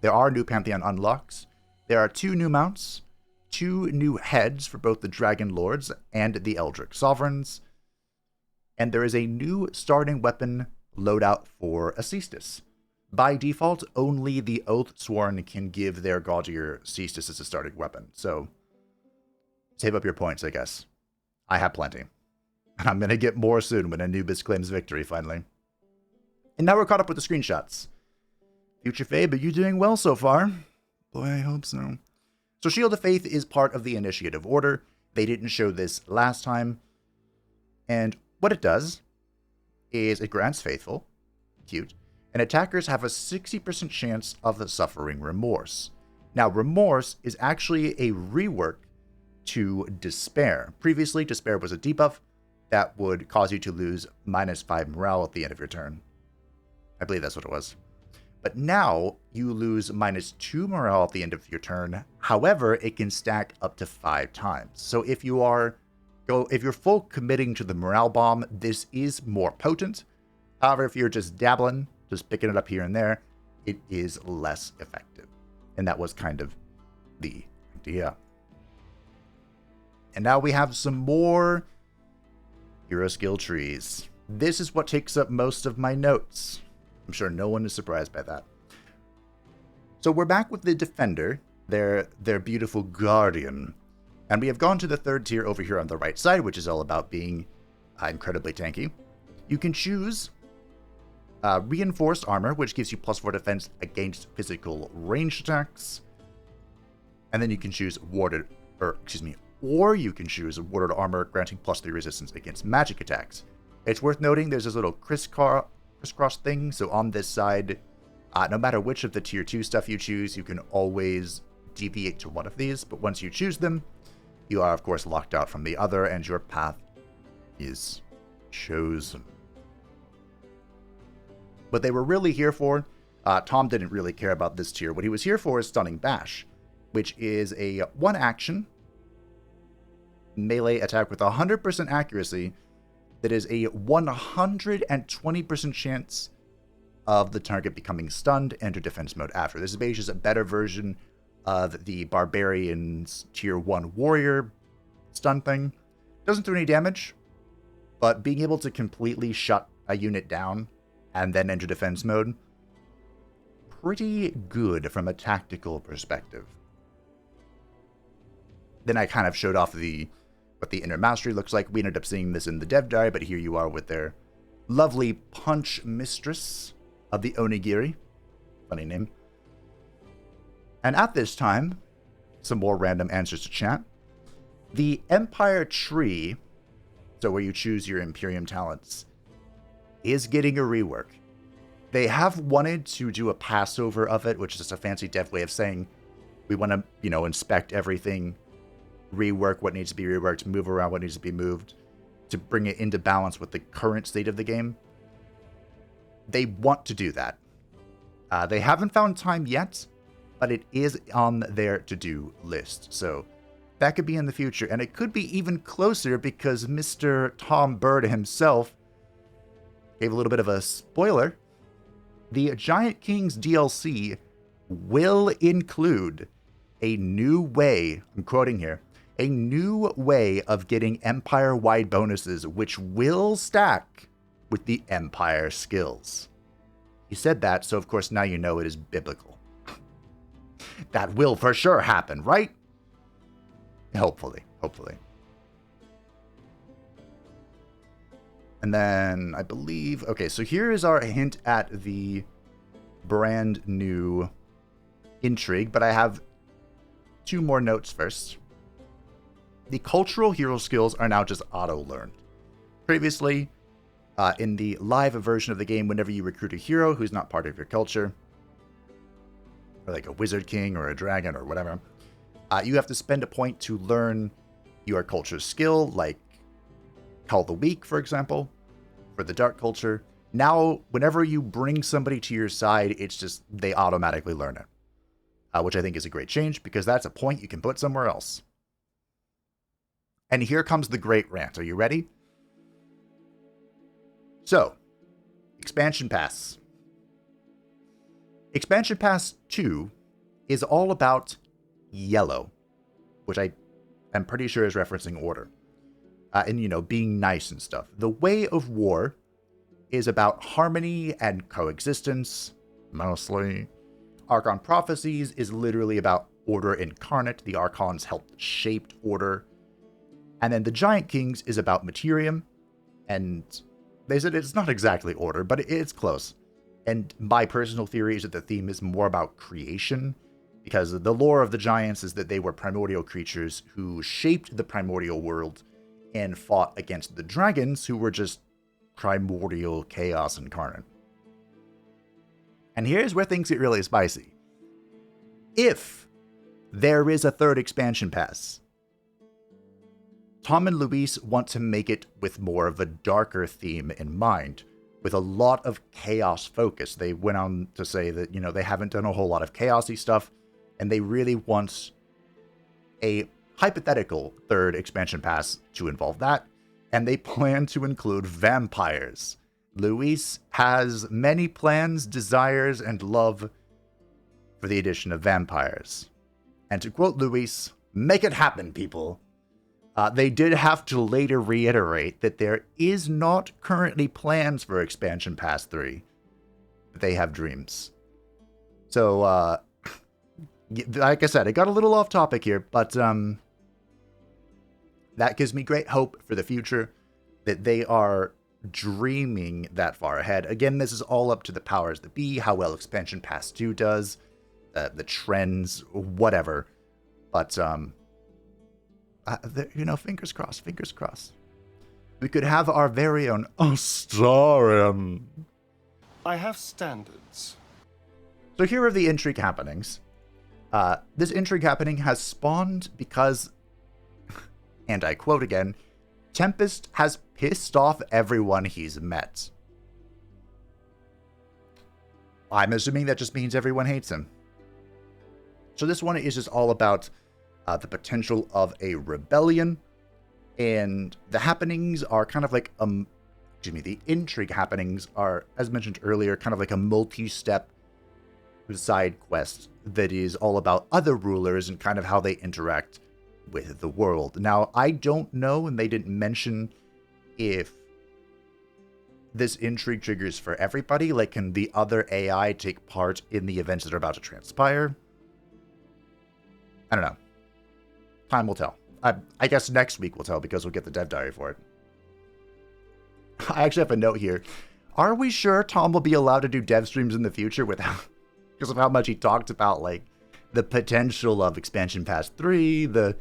there are new Pantheon unlocks. There are 2 new mounts, 2 new heads for both the Dragon Lords and the Eldritch Sovereigns, and there is a new starting weapon loadout for a Cestus. By default, only the Oathsworn can give their gaudier Cestus as a starting weapon, so save up your points, I guess. I have plenty. And I'm going to get more soon when Anubis claims victory, finally. And now we're caught up with the screenshots. Future Fabe, are you doing well so far? Boy, I hope so. So Shield of Faith is part of the Initiative Order. They didn't show this last time. And what it does is it grants Faithful, cute, and attackers have a 60% chance of suffering Remorse. Now, Remorse is actually a rework to Despair. Previously, Despair was a debuff that would cause you to lose -5 morale at the end of your turn. I believe that's what it was. But now, you lose -2 morale at the end of your turn. However, it can stack up to 5 times. So if you're full committing to the morale bomb, this is more potent. However, if you're just dabbling, just picking it up here and there, it is less effective. And that was kind of the idea. And now we have some more hero skill trees. This is what takes up most of my notes. I'm sure no one is surprised by that. So we're back with the Defender, their beautiful Guardian. And we have gone to the 3rd tier over here on the right side, which is all about being incredibly tanky. You can choose Reinforced Armor, which gives you +4 defense against physical ranged attacks. And then you can choose or you can choose Warded Armor, granting +3 resistance against magic attacks. It's worth noting there's this little crisscross thing, so on this side, no matter which of the tier 2 stuff you choose, you can always deviate to one of these, but once you choose them, you are of course locked out from the other, and your path is chosen. What they were really here for, Tom didn't really care about this tier. What he was here for is Stunning Bash, which is a 1-action melee attack with 100% accuracy that is a 120% chance of the target becoming stunned, enter defense mode after. This is basically just a better version of the Barbarian's tier 1 warrior stun thing. Doesn't do any damage, but being able to completely shut a unit down and then enter defense mode, pretty good from a tactical perspective. Then I kind of showed off what the Inner Mastery looks like. We ended up seeing this in the dev diary, but here you are with their lovely Punch Mistress, of the Onigiri. Funny name. And at this time, some more random answers to chat. The Empire Tree, so where you choose your Imperium talents, is getting a rework. They have wanted to do a Passover of it, which is just a fancy dev way of saying we want to, inspect everything, rework what needs to be reworked, move around what needs to be moved, to bring it into balance with the current state of the game. They want to do that. They haven't found time yet, but it is on their to-do list. So that could be in the future, and it could be even closer because Mr. Tom Bird himself gave a little bit of a spoiler. The Giant Kings DLC will include a new way, I'm quoting here, a new way of getting Empire-wide bonuses, which will stack with the Empire skills. He said that, so of course now you know it is biblical. That will for sure happen, right? Hopefully. And then I believe, okay, so here is our hint at the brand new intrigue, but I have 2 more notes first. The cultural hero skills are now just auto-learned. Previously, in the live version of the game, whenever you recruit a hero who's not part of your culture, or like a wizard king or a dragon or whatever, you have to spend a point to learn your culture's skill, like Call the Weak, for example, for the dark culture. Now, whenever you bring somebody to your side, it's just they automatically learn it, which I think is a great change because that's a point you can put somewhere else. And here comes the great rant. Are you ready? So, Expansion Pass. Expansion Pass 2 is all about yellow, which I am pretty sure is referencing order. And, being nice and stuff. The Way of War is about harmony and coexistence, mostly. Archon Prophecies is literally about order incarnate. The Archons helped shape order. And then the Giant Kings is about Materium. And they said it's not exactly order, but it's close. And my personal theory is that the theme is more about creation, because the lore of the Giants is that they were primordial creatures who shaped the primordial world and fought against the dragons, who were just primordial chaos incarnate. And here's where things get really spicy. If there is a 3rd expansion pass, Tom and Luis want to make it with more of a darker theme in mind, with a lot of chaos focus. They went on to say that, they haven't done a whole lot of chaosy stuff, and they really want a hypothetical 3rd expansion pass to involve that, and they plan to include vampires. Luis has many plans, desires, and love for the addition of vampires. And to quote Luis, "Make it happen, people." They did have to later reiterate that there is not currently plans for Expansion Pass 3. They have dreams. So, like I said, it got a little off topic here, but that gives me great hope for the future, that they are dreaming that far ahead. Again, this is all up to the powers that be, how well Expansion Pass 2 does, the trends, whatever. But, fingers crossed. We could have our very own Astarion. I have standards. So here are the intrigue happenings. This intrigue happening has spawned because, and I quote again, Tempest has pissed off everyone he's met. I'm assuming that just means everyone hates him. So this one is just all about the potential of a rebellion, and the happenings are kind of like, the intrigue happenings are, as mentioned earlier, kind of like a multi-step side quest that is all about other rulers and kind of how they interact with the world. Now, I don't know, and they didn't mention if this intrigue triggers for everybody, like can the other AI take part in the events that are about to transpire? I don't know. Time will tell. I guess next week will tell because we'll get the dev diary for it. I actually have a note here. Are we sure Tom will be allowed to do dev streams in the future without, because of how much he talked about, like, the potential of Expansion Pass 3, the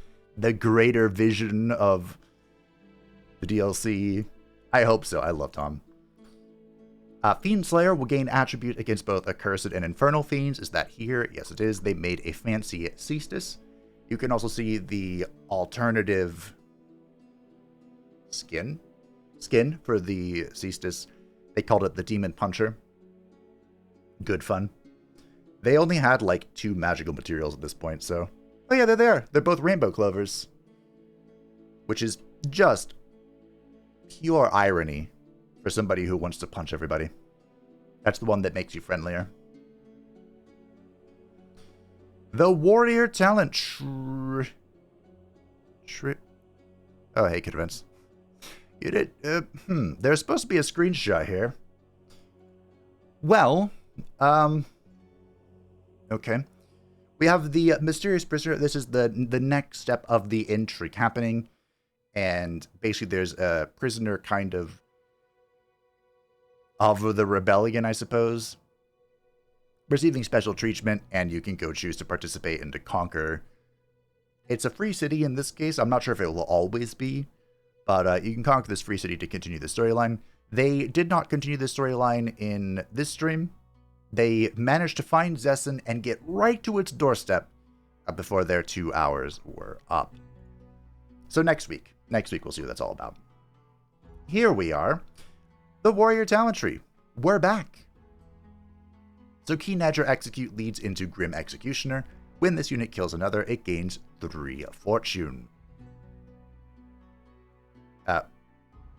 greater vision of the DLC? I hope so. I love Tom. Fiend Slayer will gain attribute against both Accursed and Infernal Fiends. Is that here? Yes, it is. They made a fancy Cestus. You can also see the alternative skin for the Cestus. They called it the Demon Puncher. Good fun. They only had like 2 magical materials at this point, so... Oh yeah, they're there. They're both Rainbow Clovers. Which is just pure irony for somebody who wants to punch everybody. That's the one that makes you friendlier. The Warrior Talent Oh, hey, Kid Vince. You did... There's supposed to be a screenshot here. Well, okay. We have the Mysterious Prisoner. This is the next step of the intrigue happening. And basically there's a prisoner kind of the rebellion, I suppose, receiving special treatment, and you can go choose to participate and to conquer. It's a free city in this case. I'm not sure if it will always be, but you can conquer this free city to continue the storyline. They did not continue the storyline in this stream. They managed to find Zessen and get right to its doorstep before their 2 hours were up. So next week we'll see what that's all about. Here we are. The Warrior Talent Tree. We're back. So Keen Edge or Execute leads into Grim Executioner. When this unit kills another, it gains 3 Fortune.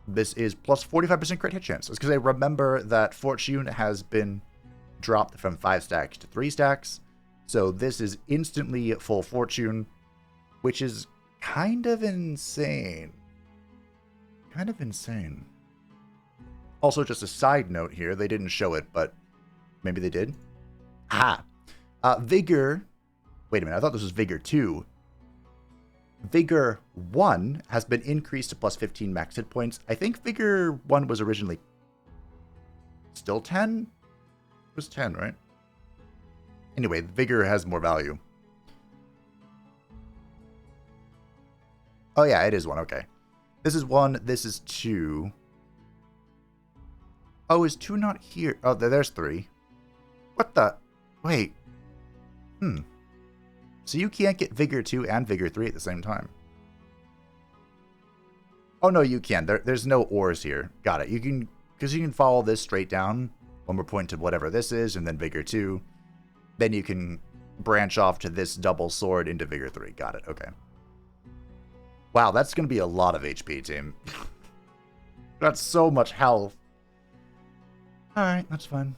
This is plus 45% crit hit chance. It's because I remember that Fortune has been dropped from 5 stacks to 3 stacks. So this is instantly full Fortune, which is kind of insane. Also, just a side note here, they didn't show it, but maybe they did. Vigor. Wait a minute, I thought this was Vigor 2. Vigor 1 has been increased to plus 15 max hit points. I think Vigor 1 was originally still 10? It was 10, right? Anyway, Vigor has more value. Oh yeah, it is 1, okay. This is 1, this is 2. Oh, is 2 not here? Oh, there's 3. What the? Wait. So you can't get Vigor 2 and Vigor 3 at the same time. Oh, no, you can. There's no ors here. Got it. You can, because you can follow this straight down. One more point to whatever this is, and then Vigor 2. Then you can branch off to this double sword into Vigor 3. Got it. Okay. Wow, that's going to be a lot of HP, team. That's so much health. Alright, that's fine.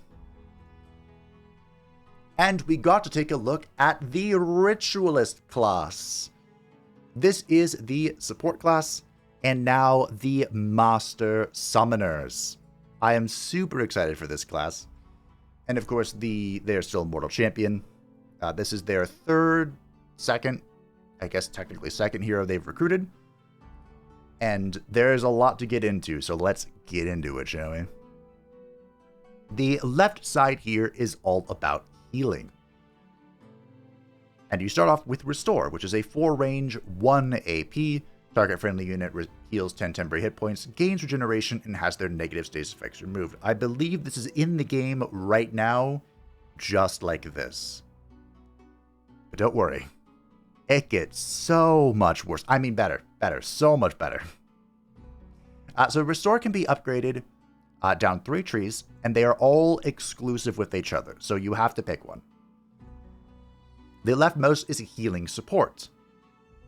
And we got to take a look at the Ritualist class. This is the support class, and now the Master Summoners. I am super excited for this class. And of course, they're still Mortal Champion. This is their second hero they've recruited. And there's a lot to get into, so let's get into it, shall we? The left side here is all about healing. And you start off with Restore, which is a 4-range, 1 AP. Target friendly unit heals 10 temporary hit points, gains regeneration, and has their negative status effects removed. I believe this is in the game right now, just like this. But don't worry. It gets so much worse. I mean better, so much better. So Restore can be upgraded down 3 trees, and they are all exclusive with each other, so you have to pick one. The leftmost is healing support.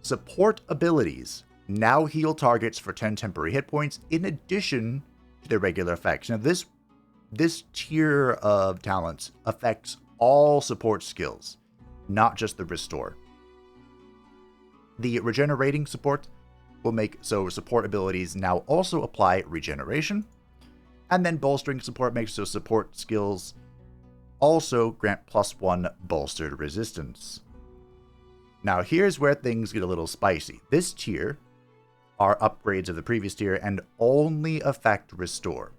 Support abilities now heal targets for 10 temporary hit points in addition to their regular effects. Now this tier of talents affects all support skills, not just the Restore. The regenerating support will make so support abilities now also apply regeneration. And then bolstering support makes so support skills also grant +1 bolstered resistance. Now here's where things get a little spicy. This tier are upgrades of the previous tier and only affect Restore.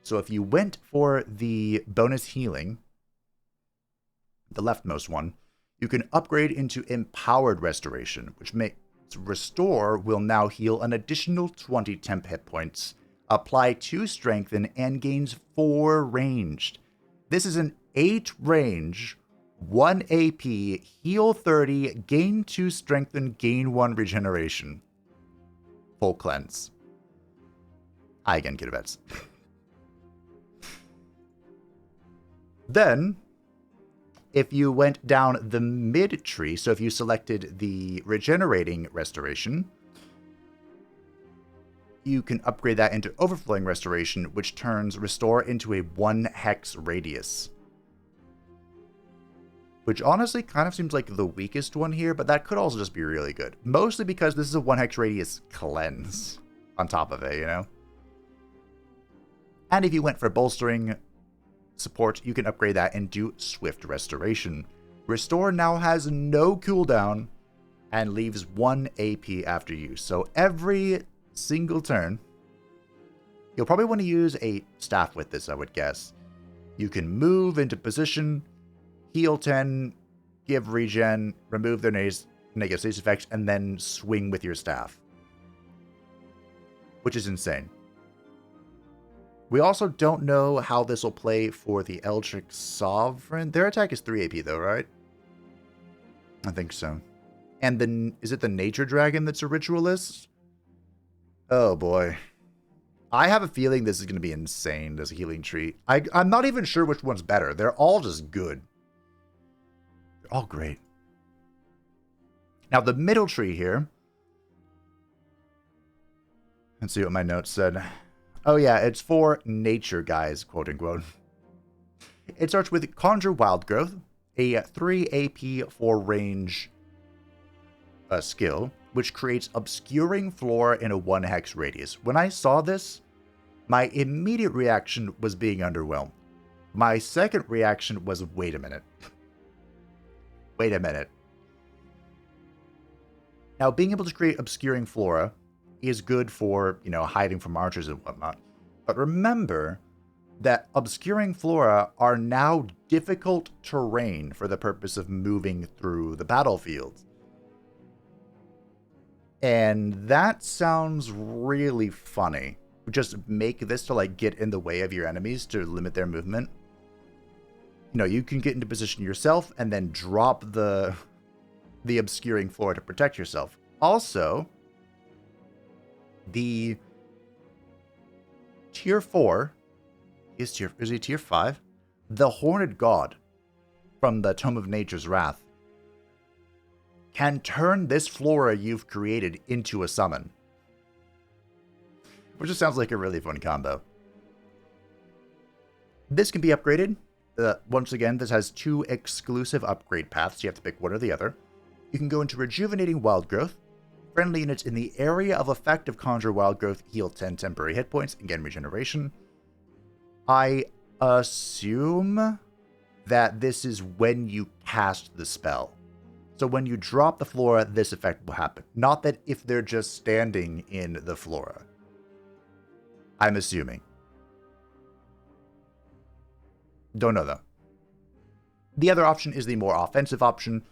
So if you went for the bonus healing, the leftmost one, you can upgrade into Empowered Restoration, which makes Restore will now heal an additional 20 temp hit points, apply 2 strengthen, and gains 4 ranged. This is an 8 range, 1 AP, heal 30, gain 2 strengthen, gain 1 regeneration. Full cleanse. I again get events. Then, if you went down the mid tree, so if you selected the Regenerating Restoration, you can upgrade that into Overflowing Restoration, which turns Restore into a 1 hex radius. Which honestly kind of seems like the weakest one here, but that could also just be really good. Mostly because this is a 1 hex radius cleanse on top of it, you know? And if you went for Bolstering Support, you can upgrade that and do Swift Restoration. Restore now has no cooldown and leaves 1 AP after use. So every single turn, you'll probably want to use a staff with this, I would guess. You can move into position, heal 10, give regen, remove their negative status effects, and then swing with your staff. Which is insane. We also don't know how this will play for the Eldritch Sovereign. Their attack is 3 AP though, right? I think so. And then, is it the Nature Dragon that's a Ritualist? Oh boy. I have a feeling this is going to be insane, this healing tree. I'm not even sure which one's better. They're all just good. They're all great. Now the middle tree here. Let's see what my notes said. Oh yeah, it's for nature guys, quote unquote. It starts with Conjure Wild Growth, a 3 AP 4 range skill, which creates Obscuring Flora in a 1 hex radius. When I saw this, my immediate reaction was being underwhelmed. My second reaction was, wait a minute. Wait a minute. Now, being able to create Obscuring Flora is good for, hiding from archers and whatnot. But remember that Obscuring Flora are now difficult terrain for the purpose of moving through the battlefield. And that sounds really funny. Just make this to get in the way of your enemies to limit their movement. You can get into position yourself and then drop the Obscuring Flora to protect yourself. Also, the tier 4 is he tier 5? The Horned God from the Tome of Nature's Wrath can turn this flora you've created into a summon. Which just sounds like a really fun combo. This can be upgraded. Once again, this has 2 exclusive upgrade paths. You have to pick one or the other. You can go into Rejuvenating Wild Growth. Friendly units in the area of effect of Conjure Wild Growth heal 10 temporary hit points and gain regeneration. I assume that this is when you cast the spell. So when you drop the flora, this effect will happen. Not that if they're just standing in the flora. I'm assuming. Don't know though. The other option is the more offensive option,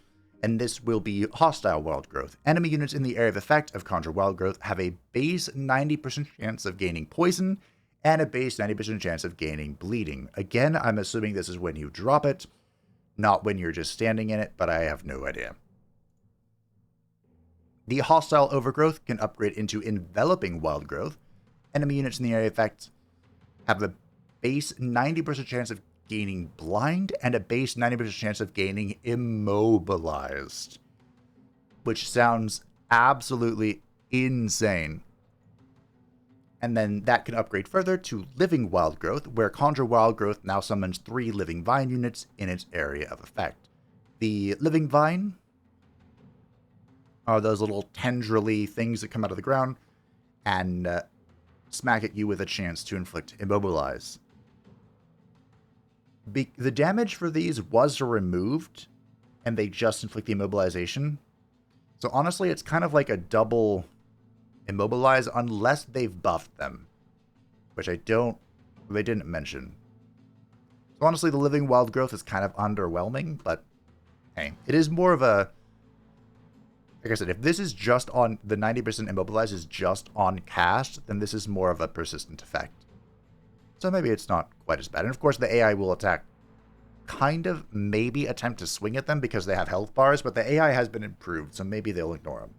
and this will be Hostile Wild Growth. Enemy units in the area of effect of Conjure Wild Growth have a base 90% chance of gaining poison, and a base 90% chance of gaining bleeding. Again, I'm assuming this is when you drop it, not when you're just standing in it, but I have no idea. The Hostile Overgrowth can upgrade into Enveloping Wild Growth. Enemy units in the area of effect have a base 90% chance of gaining blind and a base 90% chance of gaining immobilized, which sounds absolutely insane. And then that can upgrade further to Living Wild Growth, where Conjure Wild Growth now summons 3 Living Vine units in its area of effect. The Living Vine are those little tendrily things that come out of the ground and smack at you with a chance to inflict Immobilize. The damage for these was removed, and they just inflict the immobilization. So honestly, it's kind of like a double immobilize unless they've buffed them, which they didn't mention. So honestly, the living wild growth is kind of underwhelming, but hey, it is more of a... Like I said, if this is just on... The 90% immobilize is just on cast, then this is more of a persistent effect. So maybe it's not quite as bad. And of course, the AI will attack, kind of maybe attempt to swing at them because they have health bars, but the AI has been improved, so maybe they'll ignore them.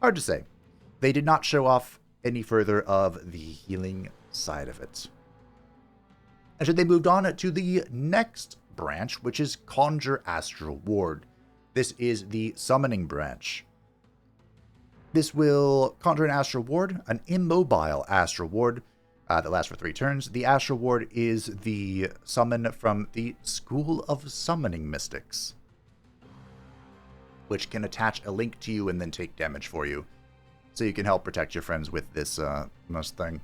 Hard to say. They did not show off any further of the healing side of it. And so they moved on to the next branch, which is Conjure Astral Ward. This is the summoning branch. This will conjure an Astral Ward, an immobile Astral Ward that lasts for 3 turns. The Astral Ward is the summon from the School of Summoning Mystics, which can attach a link to you and then take damage for you. So you can help protect your friends with this thing.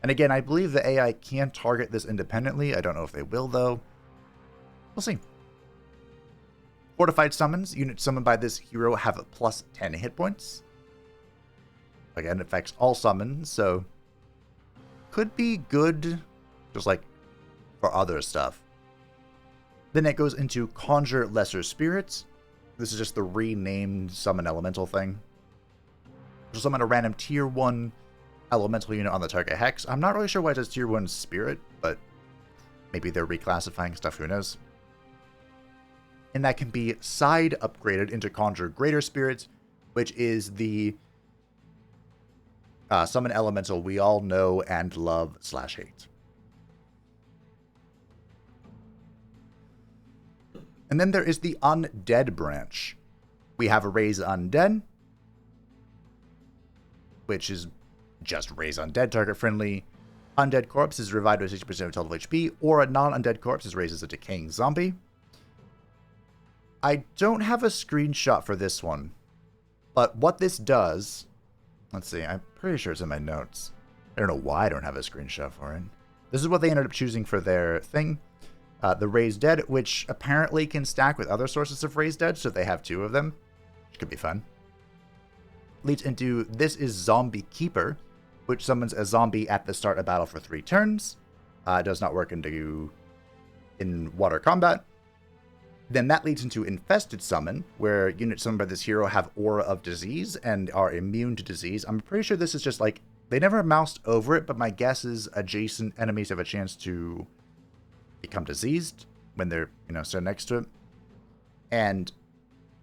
And again, I believe the AI can target this independently. I don't know if they will, though. We'll see. Fortified summons. Units summoned by this hero have a plus 10 hit points. Again, it affects all summons, so could be good, just like for other stuff. Then it goes into Conjure Lesser Spirits. This is just the renamed summon elemental thing. Just summon a random tier 1 elemental unit on the target hex. I'm not really sure why it says tier 1 spirit, but maybe they're reclassifying stuff, who knows. And that can be side upgraded into Conjure Greater Spirits, which is the summon elemental we all know and love / hate. And then there is the Undead branch. We have a Raise Undead, which is just Raise Undead, target friendly. Undead corpse is revived with 60% of total HP, or a non-undead corpse is raised as a decaying zombie. I don't have a screenshot for this one, but what this does... Let's see, I'm pretty sure it's in my notes. I don't know why I don't have a screenshot for it. This is what they ended up choosing for their thing. The Raised Dead, which apparently can stack with other sources of Raised Dead, so they have 2 of them, which could be fun. Leads into, this is Zombie Keeper, which summons a zombie at the start of battle for 3 turns. Does not work in water combat. Then that leads into Infested Summon, where units summoned by this hero have Aura of Disease and are immune to disease. I'm pretty sure this is just like, they never moused over it, but my guess is adjacent enemies have a chance to become diseased when they're, so next to it. And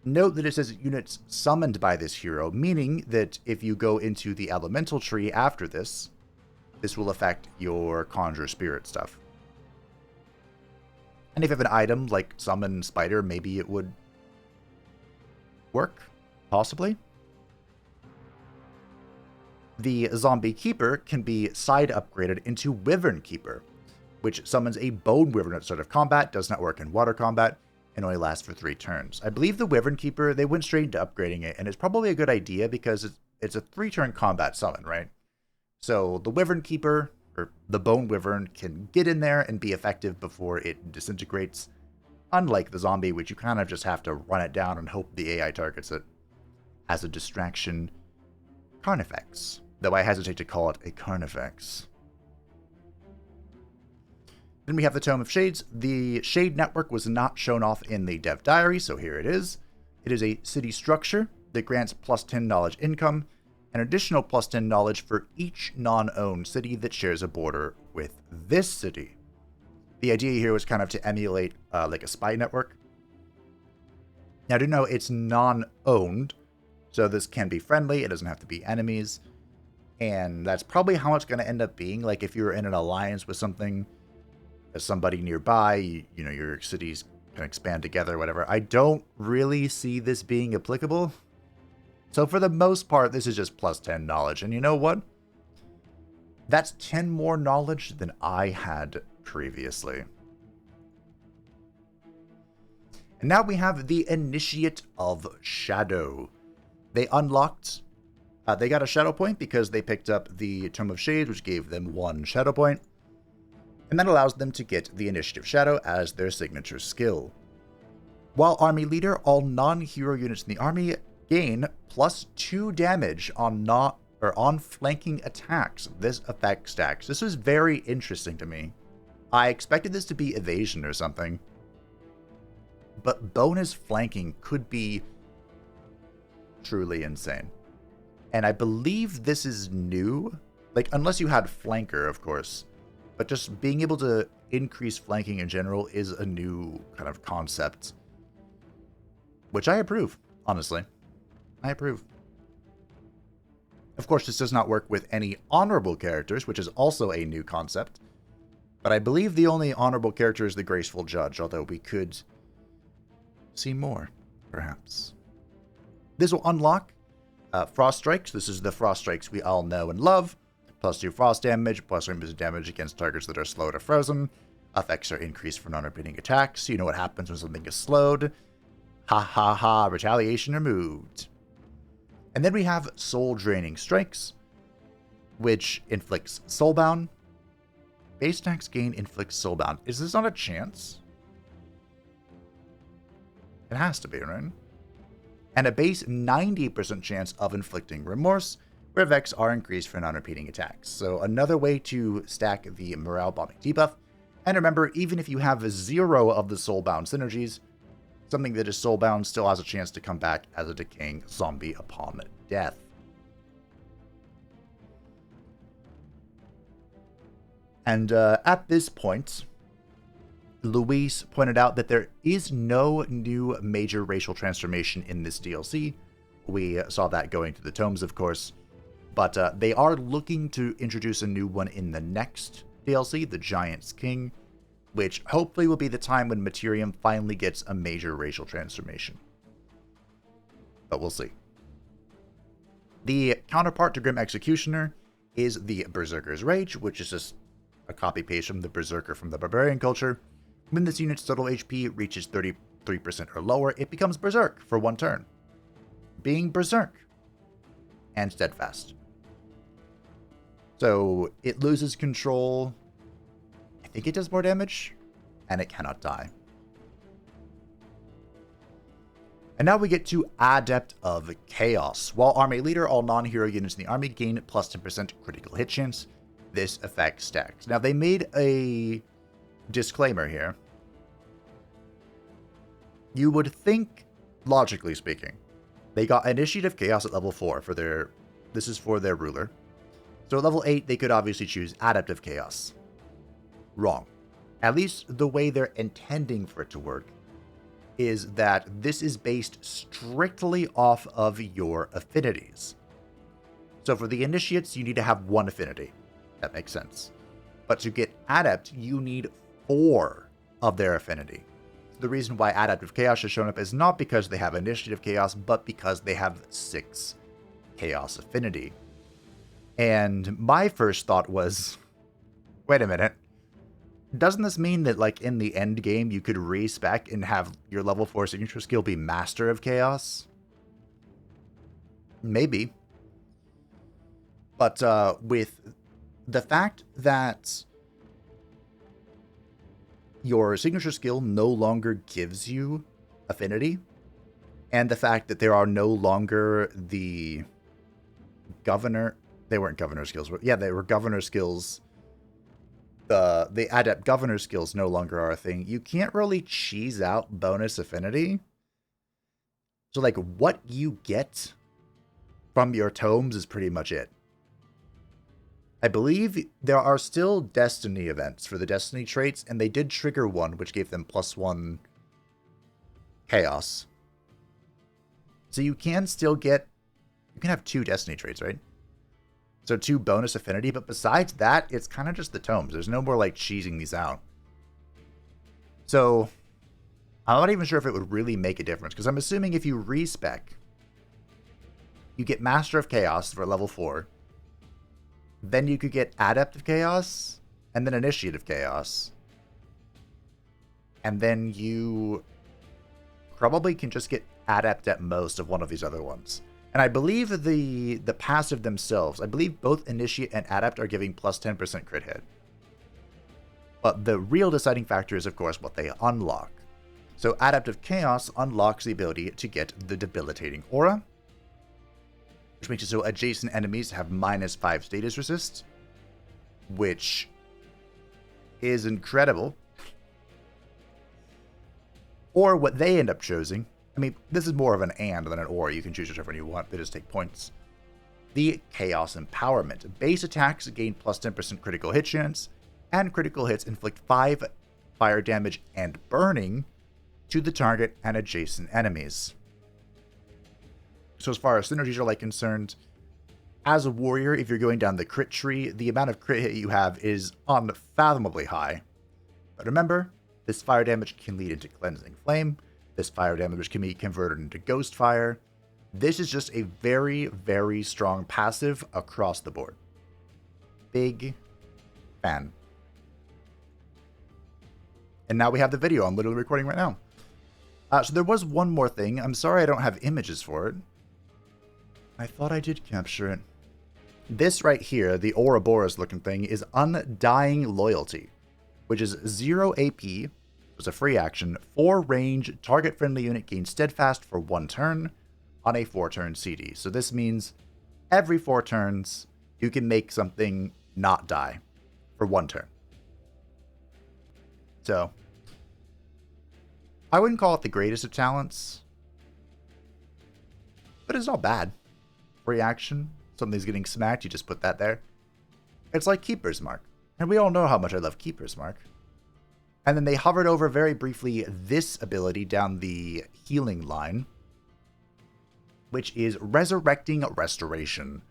note that it says units summoned by this hero, meaning that if you go into the elemental tree after this, this will affect your Conjure Spirit stuff. And if you have an item like Summon Spider, maybe it would work, possibly. The Zombie Keeper can be side upgraded into Wyvern Keeper, which summons a Bone Wyvern at the start of combat, does not work in water combat, and only lasts for 3 turns. I believe the Wyvern Keeper, they went straight into upgrading it, and it's probably a good idea because it's a 3-turn combat summon, right? So the Wyvern Keeper, or the Bone Wyvern, can get in there and be effective before it disintegrates, unlike the zombie, which you kind of just have to run it down and hope the AI targets it. As a distraction, Carnifex, though I hesitate to call it a Carnifex. Then we have the Tome of Shades. The Shade Network was not shown off in the dev diary, so here it is. It is a city structure that grants plus 10 knowledge income, an additional plus 10 knowledge for each non-owned city that shares a border with this city. The idea here was kind of to emulate like a spy network. Now, to know it's non-owned, so this can be friendly, it doesn't have to be enemies, and that's probably how it's going to end up being. Like if you're in an alliance with somebody nearby, your cities can expand together, whatever. I don't really see this being applicable. So for the most part, this is just plus 10 knowledge. And you know what? That's 10 more knowledge than I had previously. And now we have the Initiate of Shadow. They unlocked, they got a shadow point because they picked up the Tome of Shades, which gave them 1 shadow point. And that allows them to get the Initiative Shadow as their signature skill. While Army Leader, all non-hero units in the army gain plus 2 damage on or on flanking attacks, this effect stacks. This was very interesting to me. I expected this to be evasion or something, but bonus flanking could be truly insane. And I believe this is new, like unless you had flanker, of course, but just being able to increase flanking in general is a new kind of concept, which I approve, honestly. I approve. Of course, this does not work with any honorable characters, which is also a new concept. But I believe the only honorable character is the Graceful Judge, although we could see more, perhaps. This will unlock Frost Strikes. This is the Frost Strikes we all know and love. +2 frost damage, plus limited damage against targets that are slowed or frozen. Effects are increased for non-repeating attacks. You know what happens when something is slowed. Ha ha ha, retaliation removed. And then we have Soul Draining Strikes, which inflicts Soulbound. Base attacks gain inflicts Soulbound. Is this not a chance? It has to be, right? And a base 90% chance of inflicting Remorse, where effects are increased for non-repeating attacks. So another way to stack the morale bombing debuff. And remember, even if you have 0 of the Soulbound synergies, something that is Soulbound still has a chance to come back as a decaying zombie upon death. And at this point, Luis pointed out that there is no new major racial transformation in this DLC. We saw that going through the tomes, of course. But they are looking to introduce a new one in the next DLC, The Giant's King, which hopefully will be the time when Materium finally gets a major racial transformation. But we'll see. The counterpart to Grim Executioner is the Berserker's Rage, which is just a copy-paste from the Berserker from the Barbarian culture. When this unit's total HP reaches 33% or lower, it becomes Berserk for 1 turn, being Berserk and Steadfast. So it loses control. I think it does more damage, and it cannot die. And now we get to Adept of Chaos. While Army Leader, all non-hero units in the army gain plus 10% critical hit chance. This effect stacks. Now they made a disclaimer here. You would think, logically speaking, they got Initiative Chaos at level 4 for their... This is for their ruler. So at level 8, they could obviously choose Adept of Chaos. Wrong. At least the way they're intending for it to work is that this is based strictly off of your affinities. So for the Initiates, you need to have 1 affinity. That makes sense. But to get Adept, you need 4 of their affinity. The reason why Adept of Chaos has shown up is not because they have Initiative Chaos, but because they have 6 Chaos affinity. And my first thought was, wait a minute. Doesn't this mean that, like, in the end game, you could respec and have your level 4 signature skill be Master of Chaos? Maybe. But with the fact that your signature skill no longer gives you affinity, and the fact that there are no longer the governor... They weren't governor skills. Yeah, they were governor skills. The adept governor skills no longer are a thing. You can't really cheese out bonus affinity. So, like, what you get from your tomes is pretty much it. I believe there are still Destiny events for the Destiny traits, and they did trigger one, which gave them +1 Chaos. So you can still get... You can have 2 Destiny traits, right? So 2 bonus affinity, but besides that, it's kind of just the tomes. There's no more, like, cheesing these out. So, I'm not even sure if it would really make a difference, because I'm assuming if you respec, you get Master of Chaos for level 4, then you could get Adept of Chaos, and then Initiative Chaos. And then you probably can just get Adept at most of one of these other ones. And I believe the passive themselves, I believe both Initiate and Adept are giving +10% crit hit. But the real deciding factor is, of course, what they unlock. So Adept of Chaos unlocks the ability to get the Debilitating Aura, which makes it so adjacent enemies have -5 status resist, which is incredible. Or what they end up choosing, I mean, this is more of an and than an or. You can choose whichever one you want. They just take points. The Chaos Empowerment. Base attacks gain plus 10% critical hit chance, and critical hits inflict 5 fire damage and burning to the target and adjacent enemies. So as far as synergies are concerned, as a warrior, if you're going down the crit tree, the amount of crit hit you have is unfathomably high. But remember, this fire damage can lead into Cleansing Flame. This fire damage can be converted into Ghost Fire. This is just a very, very strong passive across the board. Big fan. And now we have the video. I'm literally recording right now. So there was one more thing. I'm sorry I don't have images for it. I thought I did capture it. This right here, the Ouroboros looking thing, is Undying Loyalty, which is 0 AP. It's a free action. 4 range, target-friendly unit gains Steadfast for 1 turn on a 4-turn CD. So this means every 4 turns, you can make something not die for 1 turn. So, I wouldn't call it the greatest of talents, but it's not bad. Free action, something's getting smacked, you just put that there. It's like Keeper's Mark, and we all know how much I love Keeper's Mark. And then they hovered over very briefly this ability down the healing line, which is Resurrecting Restoration.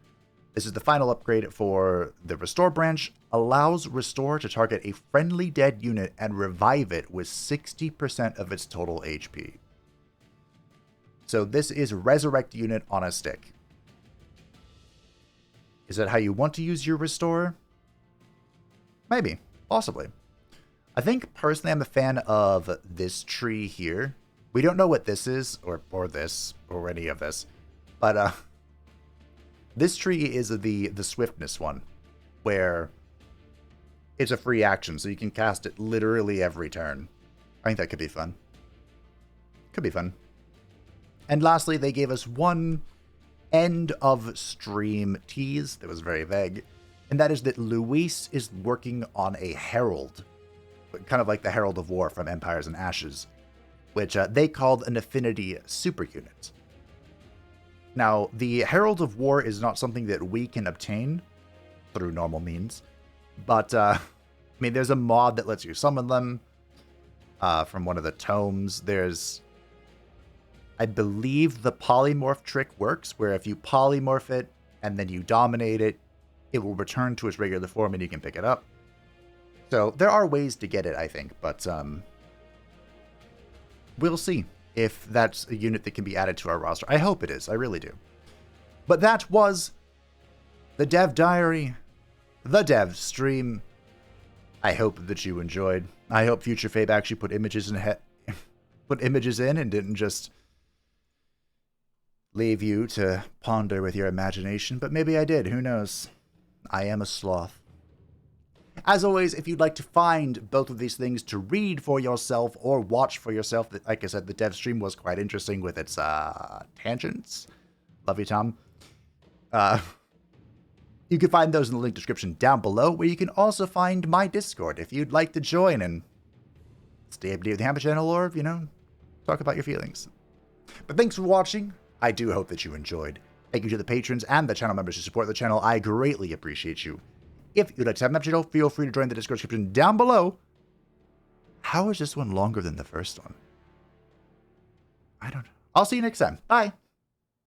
This is the final upgrade for the Restore branch. Allows Restore to target a friendly dead unit and revive it with 60% of its total HP. So this is Resurrect unit on a stick. Is that how you want to use your Restore? Maybe. Possibly. I think, personally, I'm a fan of this tree here. We don't know what this is, or this, or any of this. But, this tree is the Swiftness one, where it's a free action, so you can cast it literally every turn. I think that could be fun. Could be fun. And lastly, they gave us one end of stream tease that was very vague, and that is that Luis is working on a Herald, kind of like the Herald of War from Empires and Ashes, which they called an Affinity super unit. Now, the Herald of War is not something that we can obtain through normal means, but, I mean, there's a mod that lets you summon them from one of the tomes. There's, I believe the polymorph trick works, where if you polymorph it and then you dominate it, it will return to its regular form and you can pick it up. So there are ways to get it, I think, but we'll see if that's a unit that can be added to our roster. I hope it is. I really do. But that was the Dev Diary, the Dev Stream. I hope that you enjoyed. I hope Future Fabe actually put images in and didn't just leave you to ponder with your imagination. But maybe I did. Who knows? I am a sloth. As always, if you'd like to find both of these things to read for yourself or watch for yourself, like I said, the dev stream was quite interesting with its tangents. Love you, Tom. You can find those in the link description down below, where you can also find my Discord if you'd like to join and stay up to date with the Hammer channel or, you know, talk about your feelings. But thanks for watching. I do hope that you enjoyed. Thank you to the patrons and the channel members who support the channel. I greatly appreciate you. If you'd like to have an channel, feel free to join the Discord description down below. How is this one longer than the first one? I don't know. I'll see you next time. Bye.